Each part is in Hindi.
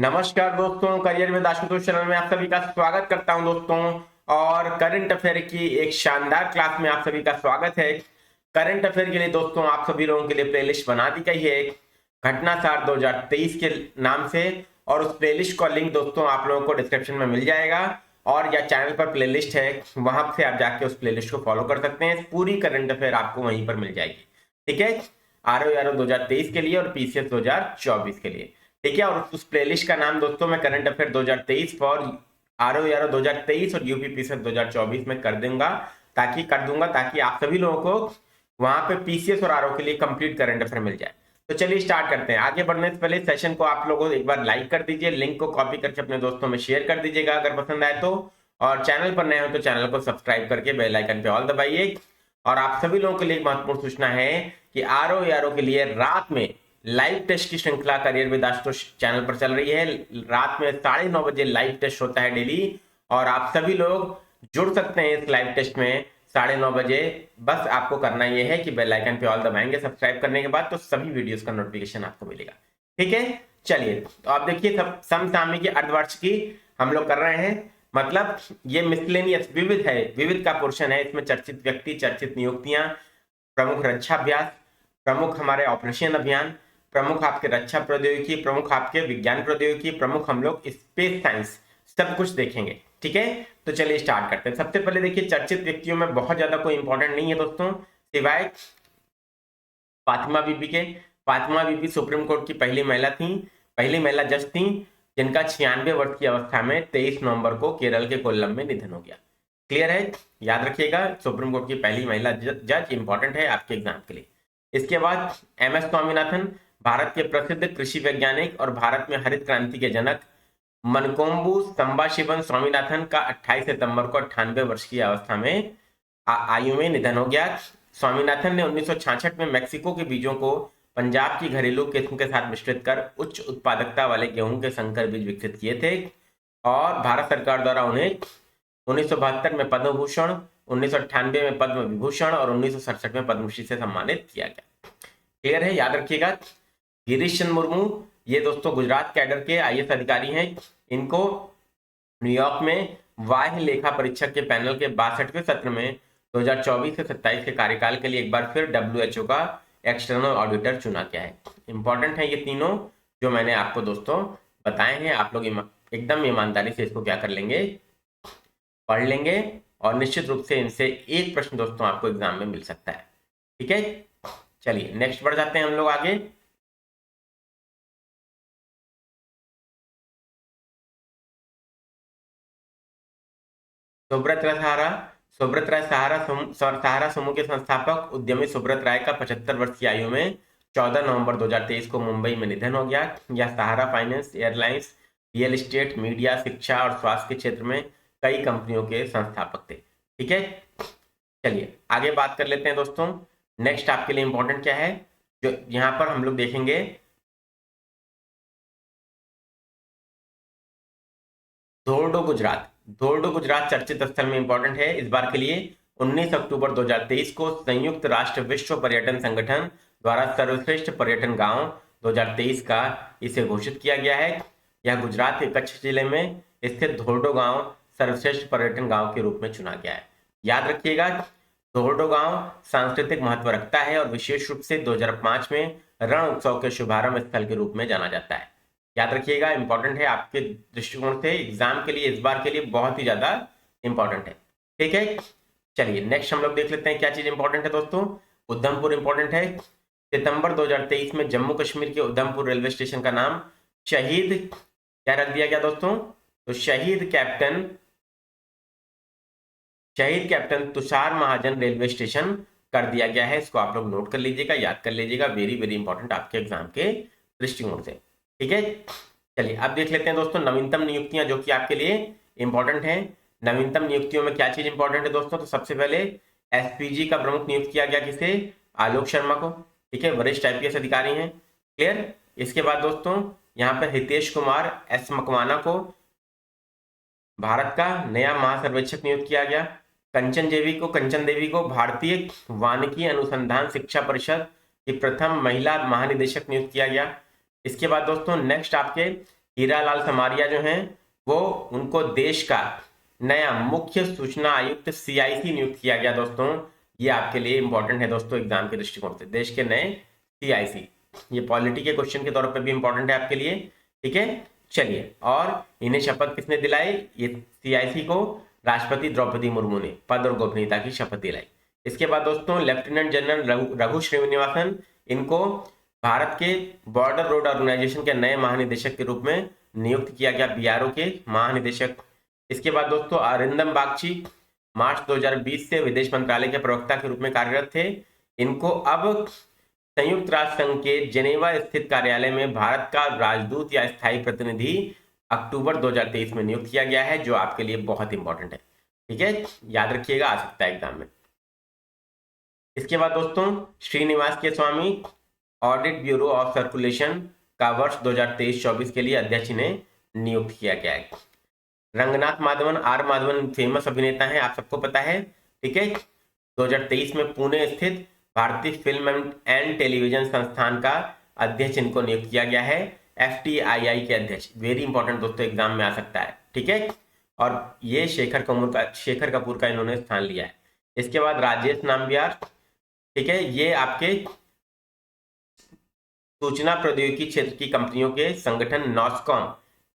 नमस्कार दोस्तों, करियर विद आशुतोष चैनल में आप सभी का स्वागत करता हूं दोस्तों। और करंट अफेयर की एक शानदार क्लास में आप सभी का स्वागत है। करंट अफेयर के लिए दोस्तों आप सभी लोगों के लिए प्लेलिस्ट बना दी गई है घटनासार 2023 के नाम से। और उस प्लेलिस्ट का लिंक दोस्तों आप लोगों को डिस्क्रिप्शन में मिल जाएगा, और या चैनल पर प्लेलिस्ट है, वहां से आप जाके उस प्लेलिस्ट को फॉलो कर सकते हैं। पूरी करंट अफेयर आपको वहीं पर मिल जाएगी, ठीक है। RO 2023 के लिए और PCS 2024 के लिए, ठीक है। और उस प्लेलिस्ट का नाम दोस्तों मैं करंट अफेयर 2023 फॉर RO 2023 और यूपी PCS 2024 में कर दूंगा, ताकि आप सभी लोगों को वहां पे PCS और RO के लिए कंप्लीट करंट अफेयर मिल जाए। तो चलिए स्टार्ट करते हैं। आगे बढ़ने से पहले सेशन को आप लोगों एक बार लाइक कर दीजिए, लिंक को कॉपी करके अपने दोस्तों में शेयर कर दीजिएगा अगर पसंद आए तो। और चैनल पर नए हो तो चैनल को सब्सक्राइब करके बेल आइकन पे ऑल दबाइए। और आप सभी लोगों के लिए एक महत्वपूर्ण सूचना है कि RO के लिए रात में लाइव टेस्ट की श्रृंखला करियर विद आशुतोष चैनल पर चल रही है। रात में 9:30 बजे लाइव टेस्ट होता है डेली, और आप सभी लोग जुड़ सकते हैं इस लाइव टेस्ट में 9:30 बजे। बस आपको करना यह है कि बेल आइकन पे ऑल दबाएंगे सब्सक्राइब करने के बाद, तो सभी वीडियोस का नोटिफिकेशन आपको मिलेगा, ठीक है। चलिए, तो आप देखिए समसामयिक अर्धवार्षिकी हम लोग कर रहे हैं। मतलब ये मिसलेनियस विविध है, विविध का पोर्शन है। इसमें चर्चित व्यक्ति, चर्चित नियुक्तियां, प्रमुख रक्षा अभ्यास, प्रमुख हमारे ऑपरेशन अभियान, प्रमुख आपके रक्षा प्रौद्योगिकी, प्रमुख आपके विज्ञान प्रौद्योगिकी, प्रमुख हम लोग स्पेस साइंस, सब कुछ देखेंगे, ठीक है। तो चलिए स्टार्ट करते हैं। सबसे पहले देखिए, चर्चित व्यक्तियों में बहुत ज्यादा कोई इंपॉर्टेंट नहीं है दोस्तों, सिवाय फातिमा बीबी के। फातिमा बीबी सुप्रीम कोर्ट की पहली महिला जज थी, जिनका 96 वर्ष की अवस्था में 23 नवंबर को केरल के कोल्लम में निधन हो गया। क्लियर है, याद रखिएगा, सुप्रीम कोर्ट की पहली महिला जज इंपॉर्टेंट है आपके एग्जाम के लिए। इसके बाद MS स्वामीनाथन, भारत के प्रसिद्ध कृषि वैज्ञानिक और भारत में हरित क्रांति के जनक मनकोम्बू संबाशिवन स्वामीनाथन का 28 सितंबर को 98 वर्ष की अवस्था में आयु में निधन हो गया। स्वामीनाथन ने 1966 में मैक्सिको के बीजों को पंजाब की घरेलू किस्म के साथ मिश्रित कर उच्च उत्पादकता वाले गेहूं के संकर बीज विकसित किए थे, और भारत सरकार द्वारा उन्हें 1972 में पद्म भूषण, 1998 में पद्म विभूषण और 1967 में पद्मश्री से सम्मानित किया गया। क्लियर है, याद रखिएगा। गिरीश चंद्र मुर्मू, ये दोस्तों गुजरात कैडर के IAS अधिकारी हैं। इनको न्यूयॉर्क में बाह्य लेखा परीक्षक के पैनल के 62वें सत्र में 2024 से 27 के कार्यकाल के लिए एक बार फिर WHO का एक्सटर्नल ऑडिटर चुना गया है। इंपॉर्टेंट है ये तीनों जो मैंने आपको दोस्तों बताए हैं। आप लोग एकदम ईमानदारी से इसको क्या कर लेंगे, पढ़ लेंगे, और निश्चित रूप से इनसे एक प्रश्न दोस्तों आपको एग्जाम में मिल सकता है, ठीक है। चलिए नेक्स्ट बढ़ जाते हैं हम लोग आगे। सुब्रत राय सहारा, सहारा समूह के संस्थापक उद्यमी सुब्रत राय का 75 वर्ष की आयु में 14 नवंबर 2023 को मुंबई में निधन हो गया। यह Sahara finance, airlines, real estate, media, शिक्षा और स्वास्थ्य के क्षेत्र में कई कंपनियों के संस्थापक थे, ठीक है। चलिए आगे बात कर लेते हैं दोस्तों। नेक्स्ट आपके लिए इंपॉर्टेंट क्या है, जो यहां पर हम लोग देखेंगे, धोर्डो गुजरात चर्चित स्थल में इंपॉर्टेंट है। इस बार के लिए 19 अक्टूबर 2023 को संयुक्त राष्ट्र विश्व पर्यटन संगठन द्वारा सर्वश्रेष्ठ पर्यटन गांव 2023 का इसे घोषित किया गया है। यह गुजरात के कच्छ जिले में स्थित धोर्डो गांव सर्वश्रेष्ठ पर्यटन गांव के रूप में चुना गया है। याद रखिएगा, धोर्डो गांव सांस्कृतिक महत्व रखता है और विशेष रूप से 2005 में रण उत्सव के शुभारंभ स्थल के रूप में जाना जाता है। याद रखिएगा, इंपॉर्टेंट है आपके दृष्टिकोण से, एग्जाम के लिए इस बार के लिए बहुत ही ज्यादा इंपॉर्टेंट है, ठीक है। चलिए नेक्स्ट हम लोग देख लेते हैं क्या चीज इंपॉर्टेंट है दोस्तों। उधमपुर इंपॉर्टेंट है। सितंबर 2023 में जम्मू कश्मीर के उधमपुर रेलवे स्टेशन का नाम शहीद क्या रख दिया गया दोस्तों, तो शहीद कैप्टन तुषार महाजन रेलवे स्टेशन कर दिया गया है। इसको आप लोग नोट कर लीजिएगा, याद कर लीजिएगा, वेरी वेरी इंपॉर्टेंट आपके एग्जाम के दृष्टिकोण से, ठीक है। चलिए अब देख लेते हैं दोस्तों नवीनतम नियुक्तियां जो कि आपके लिए इंपॉर्टेंट हैं। नवीनतम नियुक्तियों में क्या चीज इंपॉर्टेंट है दोस्तों, तो सबसे पहले SPG का प्रमुख नियुक्त किया गया किसे, आलोक शर्मा को, ठीक है, वरिष्ठ IPS अधिकारी हैं। क्लियर। इसके बाद दोस्तों यहाँ पर हितेश कुमार S मकवाना को भारत का नया महासर्वेक्षक नियुक्त किया गया। कंचन देवी को भारतीय वानिकी अनुसंधान शिक्षा परिषद की प्रथम महिला महानिदेशक नियुक्त किया गया। इसके बाद दोस्तों नेक्स्ट आपके हीरालाल समारिया जो हैं वो उनको देश का नया मुख्य सूचना आयुक्त CIC नियुक्त किया गया दोस्तों। ये आपके लिए इंपॉर्टेंट है दोस्तों एग्जाम के दृष्टिकोण से, देश के नए CIC। ये पॉलिटी के क्वेश्चन के तौर पर भी इंपॉर्टेंट है आपके लिए, ठीक है। चलिए, और इन्हें शपथ किसने दिलाई? ये CIC को राष्ट्रपति द्रौपदी मुर्मू ने पद और गोपनीयता की शपथ दिलाई। इसके बाद दोस्तों लेफ्टिनेंट जनरल रघु श्रीनिवासन, इनको भारत के बॉर्डर रोड ऑर्गेनाइजेशन के नए महानिदेशक के रूप में नियुक्त किया गया, BRO के महानिदेशक। इसके बाद दोस्तों अरिंदम बागची मार्च 2020 से विदेश मंत्रालय के प्रवक्ता के रूप में कार्यरत थे। इनको अब संयुक्त राष्ट्र संघ के जेनेवा स्थित कार्यालय में भारत का राजदूत या स्थायी प्रतिनिधि अक्टूबर 2023 में नियुक्त किया गया है, जो आपके लिए बहुत इंपॉर्टेंट है, ठीक है, याद रखिएगा, आ सकता है एग्जाम में। इसके बाद दोस्तों श्रीनिवास के स्वामी ऑडिट ब्यूरो ऑफ सर्कुलेशन का वर्ष 2023-24 के लिए अध्यक्ष इन्हें नियुक्त किया गया है। रंगनाथ माधवन, R माधवन फेमस अभिनेता हैं, आप सबको पता है, ठीक है। 2023 में पुणे स्थित भारतीय फिल्म एंड टेलीविजन संस्थान का अध्यक्ष इनको नियुक्त किया गया है, FTII के अध्यक्ष। वेरी इंपॉर्टेंट दोस्तों, एग्जाम में आ सकता है, ठीक है। और ये शेखर कपूर का इन्होंने स्थान लिया है। इसके बाद राजेश नाम्बियार, ठीक है, ये आपके सूचना प्रौद्योगिकी क्षेत्र की कंपनियों के संगठन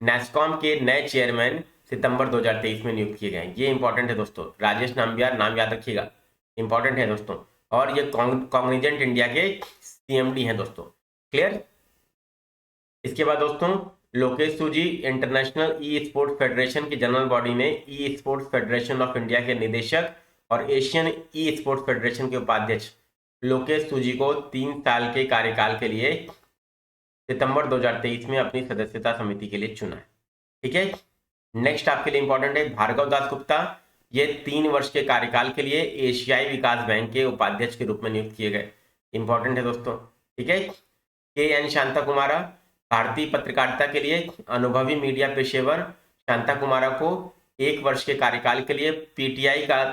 नैस्कॉम के नए चेयरमैन सितंबर 2023 में नियुक्त किए गए हैं। ये इंपॉर्टेंट है दोस्तों, राजेश नाम्बियार, नाम याद रखिएगा, इंपॉर्टेंट है दोस्तों। और ये कॉग्निजेंट इंडिया के CMD हैं दोस्तों, क्लियर। इसके बाद दोस्तों लोकेश सूजी, इंटरनेशनल ई स्पोर्ट्स फेडरेशन की जनरल बॉडी ने e sports federation of India के निदेशक और एशियन ई स्पोर्ट्स फेडरेशन के उपाध्यक्ष लोकेश सूजी को 3 साल के कार्यकाल के लिए सितंबर 2023 में अपनी सदस्यता समिति के लिए चुना है, ठीक है। नेक्स्ट आपके लिए इंपॉर्टेंट है भार्गव दास गुप्ता, ये 3 वर्ष के कार्यकाल के लिए एशियाई विकास बैंक के उपाध्यक्ष के रूप में नियुक्त किए गए, इंपॉर्टेंट है दोस्तों, ठीक है। KN शांता कुमारा, भारतीय पत्रकारिता के लिए अनुभवी मीडिया पेशेवर शांता कुमारा को 1 वर्ष के कार्यकाल के लिए PTI का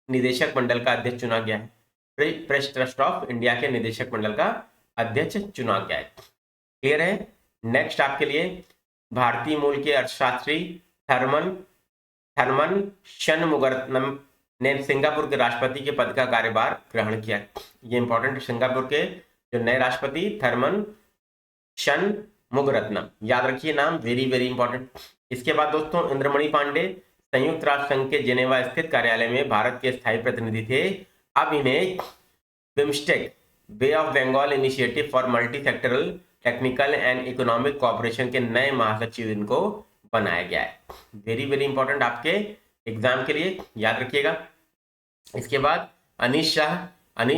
निदेशक मंडल का अध्यक्ष चुना गया है, प्रेस ट्रस्ट ऑफ इंडिया के निदेशक मंडल का अध्यक्ष चुना गया है, क्लियर है। नेक्स्ट आपके लिए भारतीय मूल के अर्थशास्त्री थर्मन शनमुगरत्नम ने सिंगापुर के राष्ट्रपति के पद का कार्यभार ग्रहण किया। ये इंपॉर्टेंट, सिंगापुर के जो नए राष्ट्रपति थर्मन शनमुगरत्नम, याद रखिए नाम, वेरी वेरी इंपॉर्टेंट। इसके बाद दोस्तों इंद्रमणि पांडे संयुक्त राष्ट्र संघ के जेनेवा स्थित कार्यालय में भारत के स्थायी प्रतिनिधि थे। अब इन्हें BIMSTEC Bay of Bengal Initiative for Multi Sectoral Technical and Economic Cooperation के नए महासचिव इनको बनाया गया है। वेरी वेरी इंपॉर्टेंट आपके एग्जाम के लिए, याद रखिएगा। इसके बाद अनीश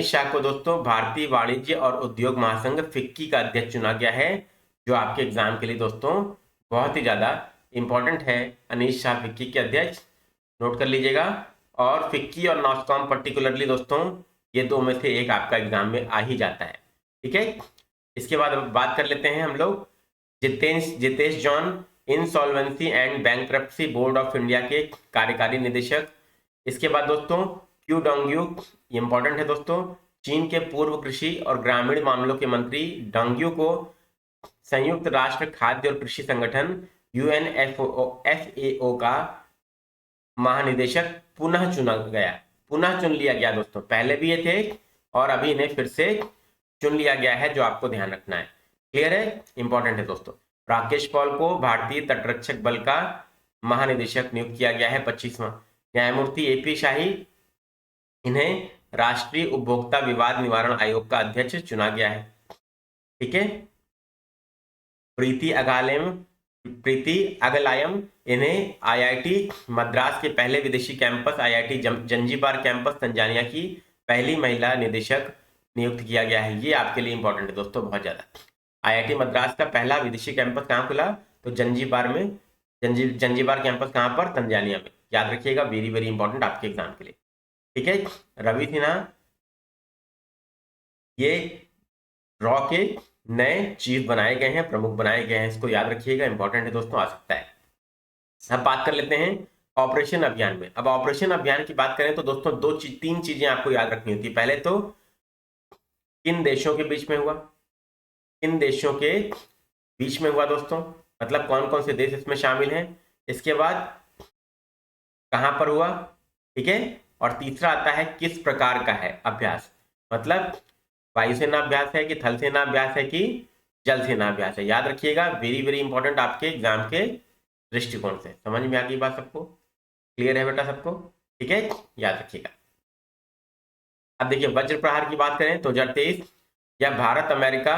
शाह को दोस्तों भारतीय वाणिज्य और उद्योग महासंघ फिक्की का अध्यक्ष चुना गया है, जो आपके एग्जाम के लिए दोस्तों बहुत ही ज्यादा इंपॉर्टेंट है। अनीश शाह फिक्की के अध्यक्ष, नोट कर लीजिएगा। और फिक्की और नॉस्कॉम पर्टिकुलरली दोस्तों ये 2 में से एक आपका एग्जाम में आ ही जाता है, ठीक है। इसके बाद बात कर लेते हैं हम लोग Jitesh John, insolvency and bankruptcy board of India के कार्यकारी निदेशक। इसके बाद दोस्तों क्यू डोंग्यू, इंपॉर्टेंट है दोस्तों, चीन के पूर्व कृषि और ग्रामीण मामलों के मंत्री डोंग्यू को संयुक्त राष्ट्र खाद्य और कृषि संगठन UNFAO का महानिदेशक पुनः चुन लिया गया दोस्तों। पहले भी ये थे और अभी इन्हें फिर से चुन लिया गया है, जो आपको ध्यान रखना है, क्लियर है, इंपॉर्टेंट है दोस्तों। राकेश पॉल को भारतीय तटरक्षक बल का महानिदेशक नियुक्त किया गया है 25वां। न्यायमूर्ति AP शाही, इन्हें राष्ट्रीय उपभोक्ता विवाद निवारण आयोग का अध्यक्ष चुना गया है, ठीक है। प्रीति अगलायम, इन्हें IIT मद्रास के पहले विदेशी campus IIT Zanzibar campus Tanzania की पहली महिला निदेशक नियुक्त किया गया है। ये आपके लिए इंपॉर्टेंट है दोस्तों, बहुत ज्यादा। IIT मद्रास का पहला विदेशी कैंपस कहाँ खुला? तो जंजीबार में। जंजीबार कैंपस कहाँ पर? तंजानिया में, याद रखिएगा, वेरी वेरी इंपॉर्टेंट आपके एग्जाम के लिए, ठीक है। रवि सिन्हा ये रॉ के नए चीफ बनाए गए हैं, प्रमुख बनाए गए हैं, इसको याद रखिएगा, इंपॉर्टेंट है दोस्तों, आ सकता है। अब बात कर लेते हैं ऑपरेशन अभियान में। अब ऑपरेशन अभियान की बात करें तो दोस्तों 3 चीजें आपको याद रखनी होती है। पहले तो किन देशों के बीच में हुआ, किन देशों के बीच में हुआ दोस्तों, मतलब कौन कौन से देश इसमें शामिल हैं। इसके बाद कहां पर हुआ, ठीक है। और तीसरा आता है किस प्रकार का है अभ्यास, मतलब वायुसेना अभ्यास है कि थल सेना अभ्यास है कि जल सेना अभ्यास है। याद रखिएगा, वेरी वेरी इंपॉर्टेंट आपके एग्जाम के दृष्टिकोण से। समझ में आ गई बात सबको, क्लियर है बेटा सबको, ठीक है, याद रखिएगा। अब देखिए वज्र प्रहार की बात करें तो 2023 या भारत अमेरिका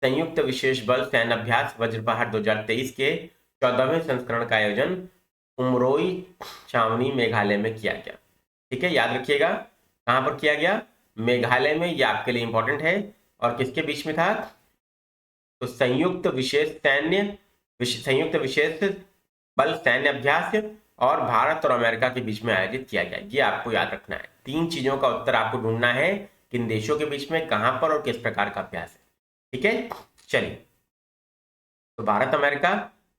संयुक्त विशेष बल सैन्य अभ्यास वज्र प्रहार 2023 के 14वें संस्करण का आयोजन उमरोई छावनी मेघालय में किया गया। ठीक है, याद रखिएगा कहां पर किया गया, मेघालय में। ये आपके लिए इंपॉर्टेंट है। और किसके बीच में था, तो संयुक्त विशेष बल सैन्य अभ्यास और भारत और अमेरिका के बीच में आयोजित किया गया। ये आपको याद रखना है। 3 चीजों का उत्तर आपको ढूंढना है, किन देशों के बीच में, कहां पर और किस प्रकार का अभ्यास है। ठीक है, चलिए, तो भारत अमेरिका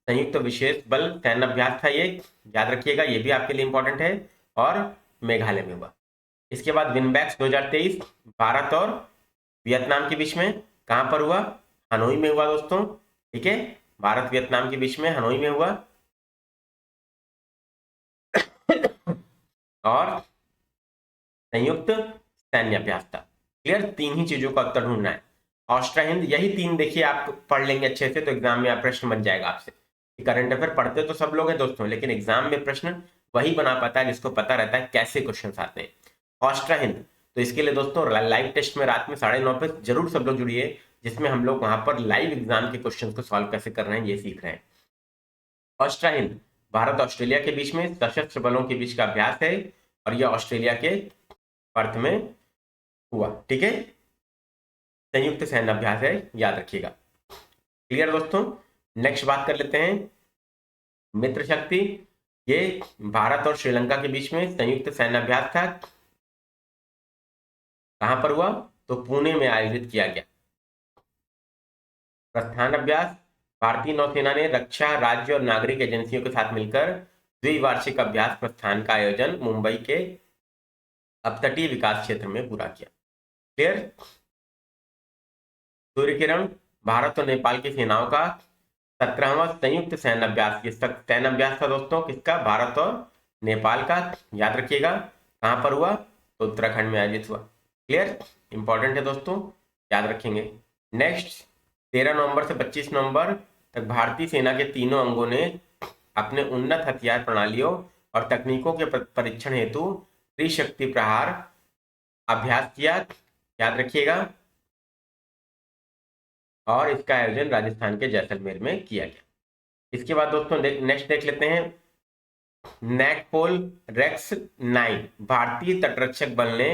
संयुक्त विशेष बल सैन्य अभ्यास था ये, याद रखिएगा, ये भी आपके लिए इंपॉर्टेंट है, और मेघालय में हुआ। इसके बाद विनबैक्स 2023 भारत और वियतनाम के बीच में कहां पर हुआ, हनोई में हुआ दोस्तों। ठीक है, भारत वियतनाम के बीच में हनोई में हुआ। और संयुक्त सैन्य अभ्यास था। क्लियर, 3 ही चीजों का उत्तर ढूंढना है। ऑस्ट्रा हिंद, यही 3 देखिए आप पढ़ लेंगे अच्छे से तो एग्जाम में आप प्रश्न बन जाएगा आपसे। करंट अफेयर पढ़ते तो सब लोग हैं दोस्तों, लेकिन एग्जाम में प्रश्न वही बना पाता है जिसको पता रहता है कैसे क्वेश्चन आते हैं। ऑस्ट्रा हिंद, तो इसके लिए दोस्तों लाइव टेस्ट में रात में 9:30 पे जरूर सब लोग जुड़िए, जिसमें हम लोग वहां पर लाइव एग्जाम के क्वेश्चन को सॉल्व कैसे कर रहे हैं ये सीख रहे हैं। ऑस्ट्रा हिंद भारत ऑस्ट्रेलिया के बीच में सशस्त्र बलों के बीच का अभ्यास है, और यह ऑस्ट्रेलिया के पर्थ में हुआ। ठीक है, संयुक्त सैन्य अभ्यास है, याद रखिएगा। क्लियर दोस्तों, नेक्स्ट बात कर लेते हैं मित्र शक्ति। ये भारत और श्रीलंका के बीच में संयुक्त सैन्य अभ्यास था, कहां पर हुआ, तो पुणे में आयोजित किया गया। प्रस्थान अभ्यास, भारतीय नौसेना ने रक्षा, राज्य और नागरिक एजेंसियों के साथ मिलकर द्विवार्षिक अभ्यास प्रस्थान का आयोजन मुंबई के अपतटीय विकास क्षेत्र में पूरा किया। क्लियर, सूर्य किरण भारत और नेपाल की सेनाओं का 17वां संयुक्त सैन्य अभ्यास। ये सैन्य अभ्यास था दोस्तों किसका, भारत और नेपाल का, याद रखिएगा। कहां पर हुआ, तो उत्तराखंड में आयोजित हुआ। क्लियर, इंपॉर्टेंट है दोस्तों, याद रखेंगे। नेक्स्ट 13 नवंबर से 25 नवंबर तक भारतीय सेना के तीनों अंगों ने अपने उन्नत हथियार प्रणालियों और तकनीकों के परीक्षण हेतु त्रिशक्ति प्रहार अभ्यास किया, याद रखिएगा। और इसका आयोजन राजस्थान के जैसलमेर में किया गया। इसके बाद दोस्तों नेक्स्ट देख लेते हैं नेटपोल रेक्स 9 भारतीय तटरक्षक बल ने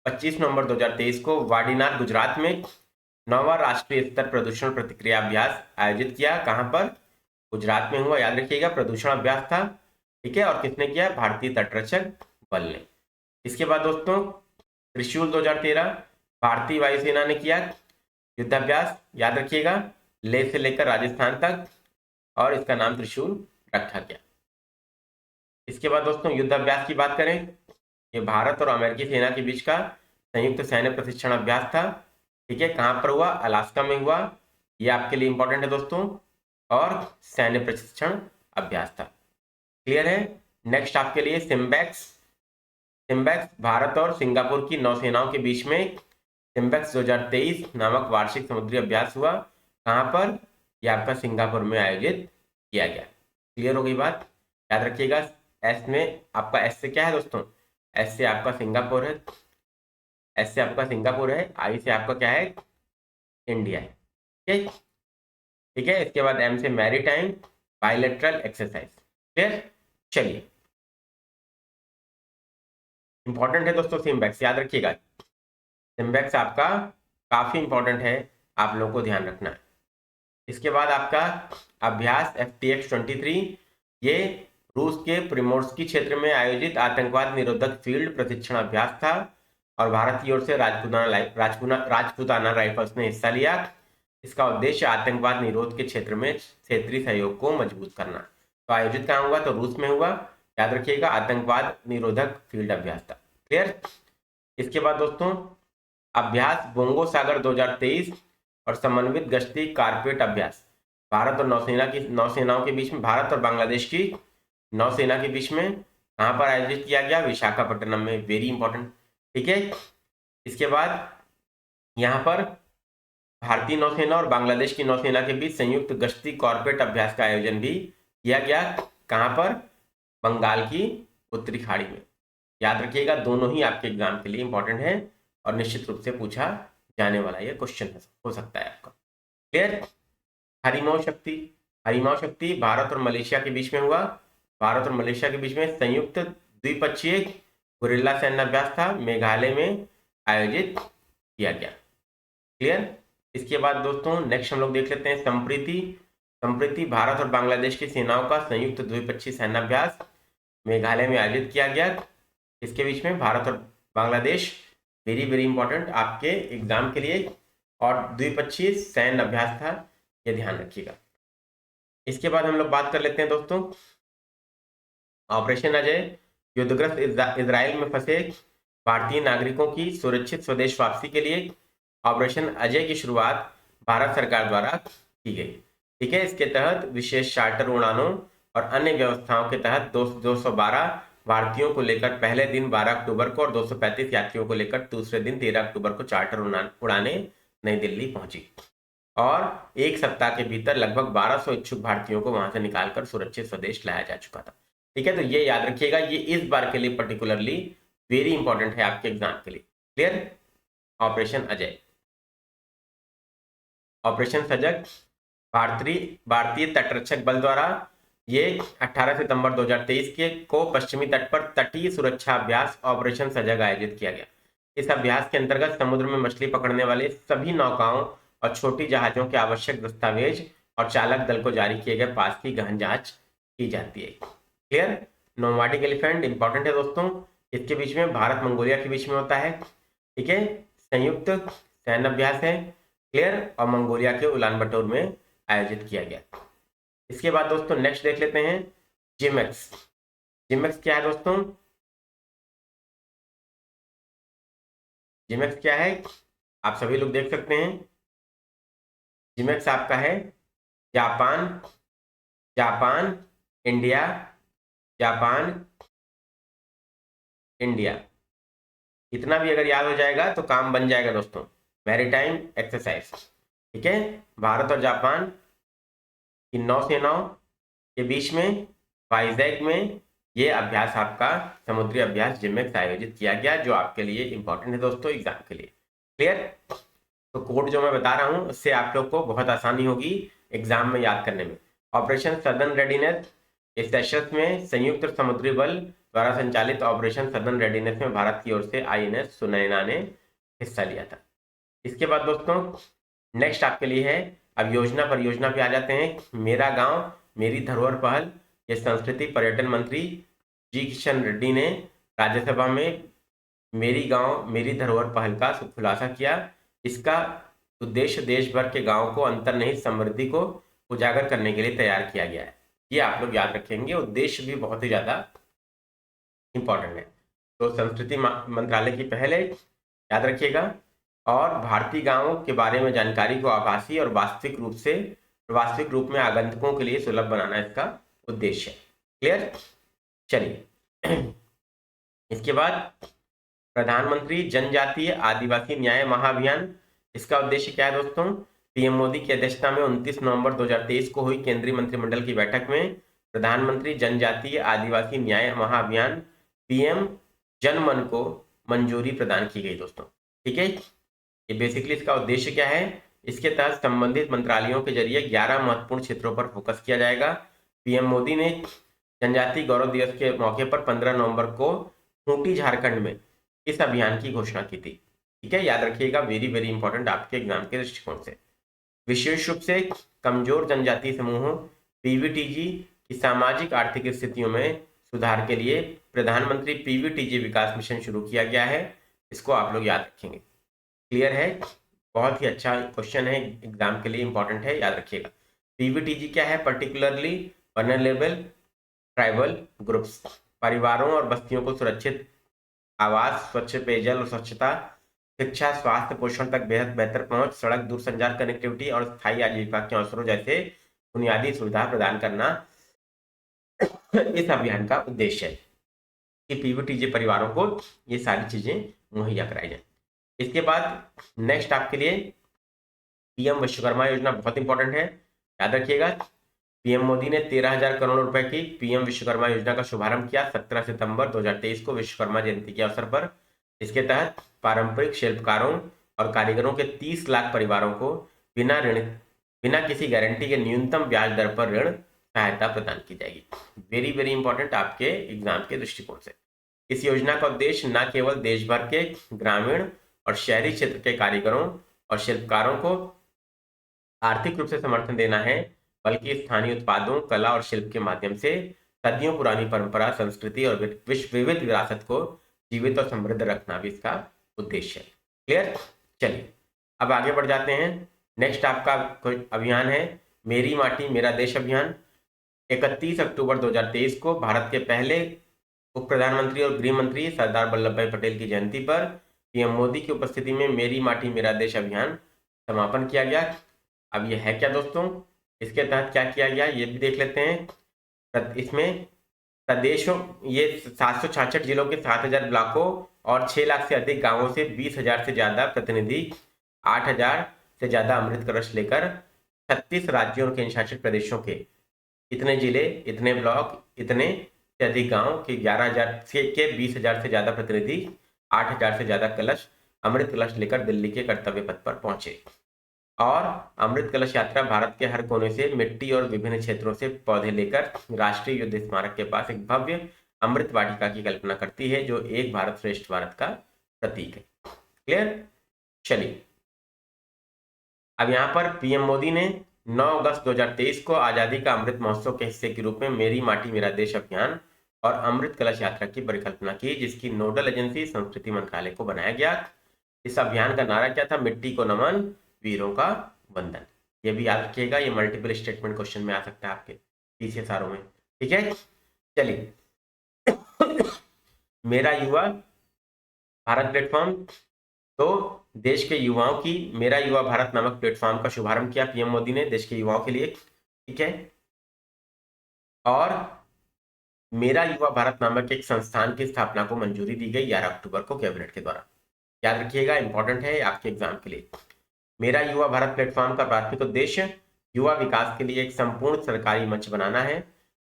25 नवंबर 2023 को वाडीनाथ गुजरात में 9वां राष्ट्रीय स्तर प्रदूषण प्रतिक्रिया अभ्यास आयोजित किया। कहां पर, गुजरात में हुआ, याद रखिएगा, प्रदूषण अभ्यास था। ठीक है, और किसने किया, भारतीय तटरक्षक बल ने। इसके बाद दोस्तों त्रिशूल 2013 भारतीय वायुसेना ने किया युद्धाभ्यास, याद रखिएगा, लेह से लेकर राजस्थान तक, और इसका नाम त्रिशूल रखा गया। इसके बाद दोस्तों युद्धाभ्यास की बात करें, ये भारत और अमेरिकी सेना के बीच का संयुक्त सैन्य प्रशिक्षण अभ्यास था। ठीक है, कहां पर हुआ, अलास्का में हुआ। ये आपके लिए इंपॉर्टेंट है दोस्तों, और सैन्य प्रशिक्षण अभ्यास था। क्लियर है। नेक्स्ट आपके लिए सिम्बैक्स भारत और सिंगापुर की नौसेनाओं के बीच में सिम्बैक्स 2023 नामक वार्षिक समुद्री अभ्यास हुआ। कहां पर, यह आपका सिंगापुर में आयोजित किया गया। क्लियर हो गई बात, याद रखिएगा। एस में आपका, एस से क्या है दोस्तों, एस से आपका सिंगापुर है, एस से आपका सिंगापुर है, आई से आपका क्या है, इंडिया है। ठीक है, ठीक है। इसके बाद एम से मैरीटाइम बायलैटरल एक्सरसाइज। क्लियर, चलिए, इंपॉर्टेंट है दोस्तों सिम्बैक्स, याद रखिएगा। सिम्बैक्स आपका काफी इंपॉर्टेंट है, आप लोगों को ध्यान रखना है। इसके बाद आपका अभ्यास FTX 23, ये रूस के प्रिमोर्स्की क्षेत्र में आयोजित आतंकवाद निरोधक फील्ड प्रशिक्षण अभ्यास था, और भारत की ओर से राजपूताना राइफल्स ने हिस्सा लिया। इसका उद्देश्य आतंकवाद निरोध के क्षेत्र में क्षेत्रीय सहयोग को मजबूत करना। तो आयोजित कहाँ हुआ, तो रूस में हुआ, याद रखिएगा, आतंकवाद निरोधक फील्ड अभ्यास था। क्लियर। इसके बाद दोस्तों अभ्यास बोंगो सागर 2023 और समन्वित गश्ती कारपेट अभ्यास भारत और नौसेनाओं के बीच में, भारत और बांग्लादेश की नौसेना के बीच में कहाँ पर आयोजित किया गया? विशाखापट्टनम में। Very important. ठीक है। इसके बाद यहाँ पर भारतीय नौसेना और बांग्लादेश की नौसेना के बीच संयुक्त गश्ती कॉर्पोरेट अभ्यास का आयोजन भी किया गया। कहाँ पर? बंगाल की उत्तरी खाड़ी में। याद रखिएगा, दोनों ही आपके एग्जाम के लिए इंपॉर्टेंट है और निश्चित रूप से पूछा जाने वाला ये क्वेश्चन हो सकता है आपका। क्लियर? हरिमाओ शक्ति भारत और मलेशिया के बीच में हुआ। भारत और मलेशिया के बीच में संयुक्त द्विपक्षीय गुरिल्ला सैन्य अभ्यास था, मेघालय में आयोजित किया गया। क्लियर? इसके बाद दोस्तों नेक्स्ट हम लोग देख लेते हैं संप्रीति भारत और बांग्लादेश की सेनाओं का संयुक्त द्विपक्षीय सैन्याभ्यास मेघालय में आयोजित किया गया। इसके बीच में भारत और बांग्लादेश, वेरी वेरी इंपॉर्टेंट आपके एग्जाम के लिए, और द्विपक्षीय सैन्य अभ्यास था, ये ध्यान रखिएगा। इसके बाद हम लोग बात कर लेते हैं दोस्तों ऑपरेशन अजय, युद्धग्रस्त इजराइल में फंसे भारतीय नागरिकों की सुरक्षित स्वदेश वापसी के लिए ऑपरेशन अजय की शुरुआत भारत सरकार द्वारा की गई। ठीक है। इसके तहत विशेष चार्टर उड़ानों और अन्य व्यवस्थाओं के तहत 212 भारतीयों को लेकर पहले दिन 12 अक्टूबर को और 235 यात्रियों को लेकर दूसरे दिन 13 अक्टूबर को चार्टर उड़ाने नई दिल्ली पहुंची और एक सप्ताह के भीतर लगभग 1200 इच्छुक भारतीयों को वहां से निकालकर सुरक्षित स्वदेश लाया जा चुका था। ठीक है। तो ये याद रखिएगा, ये इस बार के लिए पर्टिकुलरली वेरी इंपॉर्टेंट है आपके एग्जाम के लिए। क्लियर? ऑपरेशन अजय, ऑपरेशन सजग भारतीय तटरक्षक बल द्वारा ये 18 सितंबर 2023 को पश्चिमी तट पर तटीय सुरक्षा अभ्यास ऑपरेशन सजग आयोजित किया गया। इस अभ्यास के अंतर्गत समुद्र में मछली पकड़ने वाले सभी नौकाओं और छोटी जहाजों के आवश्यक दस्तावेज और चालक दल को जारी किए गए पास की गहन जांच की जाती है। क्लियर? नोमैडिक एलिफेंट इंपॉर्टेंट है दोस्तों, इसके बीच में भारत मंगोलिया के बीच में होता है। ठीक है। संयुक्त सैन्य अभ्यास है। क्लियर? और मंगोलिया के उलान बटोर में आयोजित किया गया। इसके बाद दोस्तों नेक्स्ट देख लेते हैं जिमेक्स। जिमेक्स क्या है दोस्तों? जिमेक्स क्या है आप सभी लोग देख सकते हैं। जिमेक्स आपका है जापान इंडिया, जापान इंडिया, इतना भी अगर याद हो जाएगा तो काम बन जाएगा दोस्तों। Maritime exercise. ठीक है। भारत और जापान की नौसेनाओं के बीच में वाइजैक में ये अभ्यास आपका समुद्री अभ्यास जिमेक्स आयोजित किया गया, जो आपके लिए इंपॉर्टेंट है दोस्तों एग्जाम के लिए। क्लियर? तो कोड जो मैं बता रहा हूं उससे आप लोग को बहुत आसानी होगी एग्जाम में याद करने में। ऑपरेशन सदर्न रेडीनेस, इस सेशन में संयुक्त समुद्री बल द्वारा संचालित ऑपरेशन सदर्न रेडीनेस में भारत की ओर से INS सुनैना ने हिस्सा लिया था। इसके बाद दोस्तों नेक्स्ट आपके लिए है, अब योजना परियोजना पे आ जाते हैं। मेरा गांव मेरी धरोहर पहल, ये संस्कृति पर्यटन मंत्री जी किशन रेड्डी ने राज्यसभा में मेरी गांव मेरी धरोहर पहल का खुलासा किया। इसका उद्देश्य देश भर के गांवों को अंतर्निहित समृद्धि को उजागर करने के लिए तैयार किया गया है। ये आप लोग याद रखेंगे, उद्देश्य भी बहुत ही ज्यादा इंपॉर्टेंट है। तो संस्कृति मंत्रालय की पहल है, याद रखिएगा। और भारतीय गांवों के बारे में जानकारी को आभासी और वास्तविक रूप में आगंतुकों के लिए सुलभ बनाना इसका उद्देश्य है। क्लियर? चलिए इसके बाद प्रधानमंत्री जनजातीय आदिवासी न्याय महाअभियान, इसका उद्देश्य क्या है दोस्तों? पीएम मोदी की अध्यक्षता में 29 नवंबर 2023 को हुई केंद्रीय मंत्रिमंडल की बैठक में प्रधानमंत्री जनजातीय आदिवासी न्याय महाअभियान PM जनमन को मंजूरी प्रदान की गई दोस्तों। ठीक है। ये बेसिकली इसका उद्देश्य क्या है? इसके तहत संबंधित मंत्रालयों के जरिए 11 महत्वपूर्ण क्षेत्रों पर फोकस किया जाएगा। पीएम मोदी ने जनजातीय गौरव दिवस के मौके पर 15 नवंबर को खूंटी झारखंड में इस अभियान की घोषणा की थी। ठीक है। याद रखिएगा, वेरी वेरी इंपॉर्टेंट आपके एग्जाम के दृष्टिकोण से। विशेष रूप से कमजोर जनजातीय समूहों PVTG की सामाजिक आर्थिक स्थितियों में सुधार के लिए प्रधानमंत्री PVTG विकास मिशन शुरू किया गया है। इसको आप लोग याद रखेंगे। क्लियर है? बहुत ही अच्छा क्वेश्चन है, एग्जाम के लिए इंपॉर्टेंट है, याद रखिएगा। PVTG क्या है? पर्टिकुलरली वल्नरेबल ट्राइबल ग्रुप्स, परिवारों और बस्तियों को सुरक्षित आवास, स्वच्छ पेयजल और स्वच्छता, शिक्षा, स्वास्थ्य, पोषण तक बेहतर पहुंच, सड़क, दूरसंचार कनेक्टिविटी और स्थायी आजीविका के अवसरों जैसे बुनियादी सुविधा प्रदान करना इस अभियान का उद्देश्य है कि पीवीटीजे परिवारों को ये सारी चीजें मुहैया कराई जाए। इसके बाद नेक्स्ट आपके लिए पीएम विश्वकर्मा योजना बहुत इंपॉर्टेंट है, याद रखिएगा। पीएम मोदी ने 13,000 करोड़ रुपए की पीएम विश्वकर्मा योजना का शुभारंभ किया 17 सितंबर 2023 को विश्वकर्मा जयंती के अवसर पर। इसके तहत पारंपरिक शिल्पकारों और कारीगरों के 30 लाख परिवारों को बिना किसी गारंटी के न्यूनतम ब्याज दर पर ऋण सहायता प्रदान की जाएगी। वेरी वेरी इंपॉर्टेंट आपके एग्जाम के दृष्टिकोण से। इस योजना का उद्देश्य न केवल देश भर के ग्रामीण और शहरी क्षेत्र के कारीगरों और शिल्पकारों को आर्थिक रूप से समर्थन देना है, बल्कि स्थानीय उत्पादों, कला और शिल्प के माध्यम से सदियों पुरानी परंपरा, संस्कृति और विविध विरासत को जीवित और समृद्ध रखना भी इसका उद्देश्य है। क्लियर? चलिए अब आगे बढ़ जाते हैं। नेक्स्ट आपका कोई अभियान है मेरी माटी मेरा देश अभियान। 31 अक्टूबर 2023 को भारत के पहले उप प्रधानमंत्री और गृह मंत्री सरदार वल्लभ भाई पटेल की जयंती पर पीएम मोदी की उपस्थिति में मेरी माटी मेरा देश अभियान समापन किया गया। अब यह है क्या दोस्तों, इसके तहत क्या किया गया ये भी देख लेते हैं। इसमें प्रदेशों ये 766 जिलों के 7,000 ब्लॉकों और 6 लाख से अधिक गांवों से 20,000 से ज्यादा प्रतिनिधि, 8,000 से ज्यादा अमृत कलश लेकर 36 राज्यों और केंद्र शासित प्रदेशों के इतने जिले, इतने ब्लॉक, इतने से अधिक गांव के 11,000 के 20,000 से ज्यादा प्रतिनिधि, 8,000 से ज्यादा कलश, अमृत कलश लेकर दिल्ली के कर्तव्य पथ पर पहुंचे। और अमृत कलश यात्रा भारत के हर कोने से मिट्टी और विभिन्न क्षेत्रों से पौधे लेकर राष्ट्रीय युद्ध स्मारक के पास एक भव्य अमृत वाटिका की कल्पना करती है, जो एक भारत श्रेष्ठ भारत का प्रतीक है। क्लियर? चलिए अब यहाँ पर पीएम मोदी ने 9 अगस्त 2023 को आजादी का अमृत महोत्सव के हिस्से के रूप में मेरी माटी मेरा देश अभियान और अमृत कलश यात्रा की परिकल्पना की, जिसकी नोडल एजेंसी संस्कृति मंत्रालय को बनाया गया। इस अभियान का नारा क्या था? मिट्टी को नमन, वीरों का वंदन। ये भी याद रखिएगा, ये मल्टीपल स्टेटमेंट क्वेश्चन में आ सकता है आपके PCSRO में। ठीक है, चलिए मेरा युवा भारत प्लेटफॉर्म, तो देश के युवाओं की मेरा युवा भारत नामक प्लेटफॉर्म का शुभारंभ किया पीएम मोदी ने देश के युवाओं के लिए। ठीक है, और मेरा युवा भारत नामक एक संस्थान की स्थापना को मंजूरी दी गई 11 अक्टूबर को कैबिनेट के द्वारा। याद रखिएगा, इंपॉर्टेंट है आपके एग्जाम के लिए। मेरा युवा भारत प्लेटफॉर्म का प्राथमिक उद्देश्य युवा विकास के लिए एक संपूर्ण सरकारी मंच बनाना है।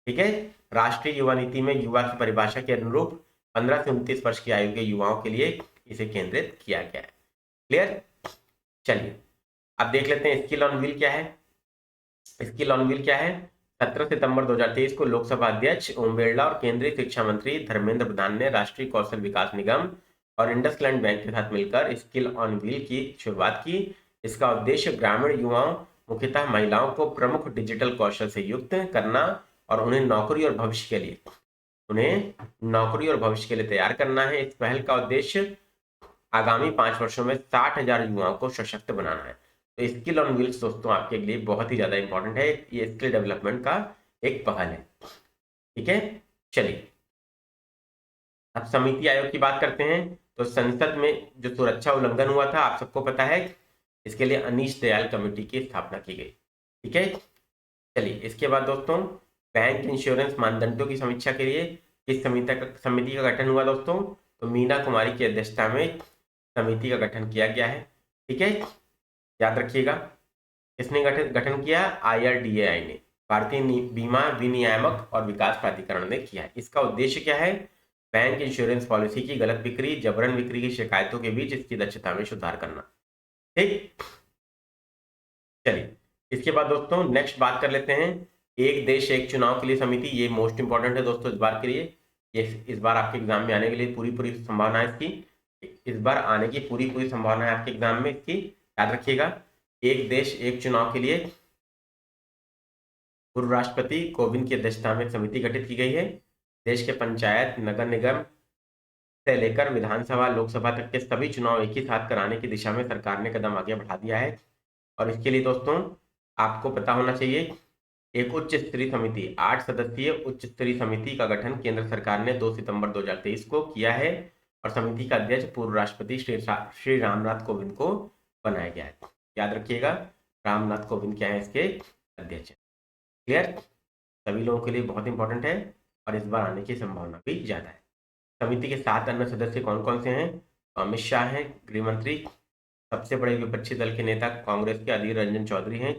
ठीक है, राष्ट्रीय युवा नीति में युवा की परिभाषा के अनुरूप 15 से 29 वर्ष की आयु के युवाओं के लिए इसे केंद्रित किया गया है। क्लियर? चलिए अब देख लेते हैं स्किल ऑन व्हील क्या है। स्किल ऑन व्हील क्या है? 17 सितंबर 2023 को लोकसभा अध्यक्ष ओम बिरला और केंद्रीय शिक्षा मंत्री धर्मेंद्र प्रधान ने राष्ट्रीय कौशल विकास निगम और इंडसलैंड बैंक के साथ मिलकर स्किल ऑन व्हील की शुरुआत की। इसका उद्देश्य ग्रामीण युवाओं, मुख्यतः महिलाओं को प्रमुख डिजिटल कौशल से युक्त करना और उन्हें नौकरी और भविष्य के लिए तैयार करना है। इस पहल का उद्देश्य आगामी 5 वर्षों में 60,000 युवाओं को सशक्त बनाना है। तो स्किल ऑन व्हील्स दोस्तों आपके लिए बहुत ही ज्यादा इंपॉर्टेंट है, ये स्किल डेवलपमेंट का एक पहल है। ठीक है, चलिए अब समिति आयोग की बात करते हैं। तो संसद में जो सुरक्षा उल्लंघन हुआ था आप सबको पता है, इसके लिए अनीश दयाल कमेटी की स्थापना की गई। ठीक है, चलिए इसके बाद दोस्तों बैंक इंश्योरेंस मानदंडों की समीक्षा के लिए किस समिति का गठन हुआ दोस्तों? तो मीना कुमारी की अध्यक्षता में समिति का गठन किया गया है। ठीक है, याद रखिएगा किसने गठन किया? IRDAI ने, भारतीय बीमा विनियामक और विकास प्राधिकरण ने किया है। इसका उद्देश्य क्या है? बैंक इंश्योरेंस पॉलिसी की गलत बिक्री, जबरन बिक्री की शिकायतों के बीच इसकी दक्षता में सुधार करना। ठीक, चलिए इसके बाद दोस्तों नेक्स्ट बात कर लेते हैं एक देश एक चुनाव के लिए समिति। ये मोस्ट इंपॉर्टेंट है दोस्तों इस बार के लिए। ये इस बार आपके एग्जाम में आने के लिए पूरी संभावना है इसकी, इस बार आने की पूरी संभावना है आपके एग्जाम में इसकी। याद रखिएगा, एक देश एक चुनाव के लिए पूर्व राष्ट्रपति कोविंद की अध्यक्षता में समिति गठित की गई है। देश के पंचायत, नगर निगम से लेकर विधानसभा, लोकसभा तक के सभी चुनाव एक ही साथ कराने की दिशा में सरकार ने कदम आगे बढ़ा दिया है। और इसके लिए दोस्तों आपको पता होना चाहिए, एक उच्च स्तरीय समिति, 8 सदस्यीय उच्च स्तरीय समिति का गठन केंद्र सरकार ने 2 सितंबर 2023 को किया है और समिति का अध्यक्ष पूर्व राष्ट्रपति श्री रामनाथ कोविंद को बनाया गया है। याद रखिएगा, रामनाथ कोविंद क्या है इसके अध्यक्ष। क्लियर, सभी लोगों के लिए बहुत इंपॉर्टेंट है और इस बार आने की संभावना भी ज्यादा है। समिति के 7 अन्य सदस्य कौन कौन से हैं? अमित शाह हैं गृह मंत्री, सबसे बड़े विपक्षी दल के नेता कांग्रेस के अधीर रंजन चौधरी हैं,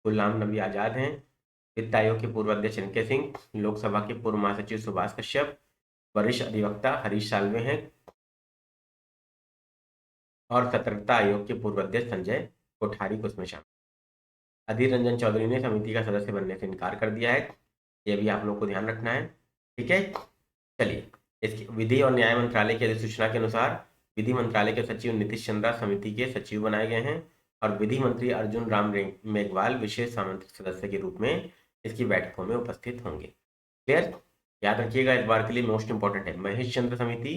गुलाम नबी आजाद हैं, वित्त आयोग के पूर्व अध्यक्ष एनके सिंह, लोकसभा के पूर्व महासचिव सुभाष कश्यप, वरिष्ठ अधिवक्ता हरीश साल्वे हैं और सतर्कता आयोग के पूर्व अध्यक्ष संजय कोठारी को उसमें शामिल। अधीर रंजन चौधरी ने समिति का सदस्य बनने से इनकार कर दिया है, यह भी आप लोग को ध्यान रखना है। ठीक है, चलिए, इसकी विधि और न्याय मंत्रालय की अधिसूचना के अनुसार विधि मंत्रालय के सचिव नीतीश चंद्रा समिति के सचिव बनाए गए हैं और विधि मंत्री अर्जुन राम मेघवाल विशेष आमंत्रित सदस्य के रूप में इसकी बैठकों में उपस्थित होंगे। क्लियर, याद रखिएगा, इस बार के लिए मोस्ट इंपॉर्टेंट है महेश चंद्र समिति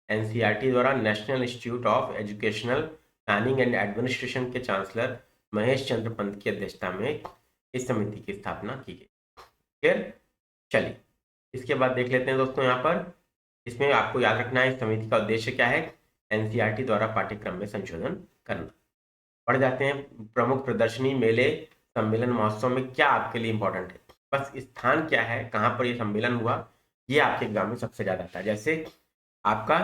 एनसीईआरटी द्वारा national institute of educational planning and administration के चांसलर महेश चंद्र पंत की अध्यक्षता में इस समिति की स्थापना की गई। क्लियर, चलिए इसके बाद देख लेते हैं दोस्तों, यहाँ पर इसमें आपको याद रखना है इस समिति का उद्देश्य क्या है। एनसीईआरटी द्वारा पाठ्यक्रम में संशोधन करना। पढ़ जाते हैं, प्रमुख प्रदर्शनी, मेले, सम्मेलन, महोत्सव में क्या आपके लिए इंपॉर्टेंट है, बस स्थान क्या है, कहाँ पर ये सम्मेलन हुआ, ये आपके एग्जाम में सबसे ज्यादा आता है। जैसे आपका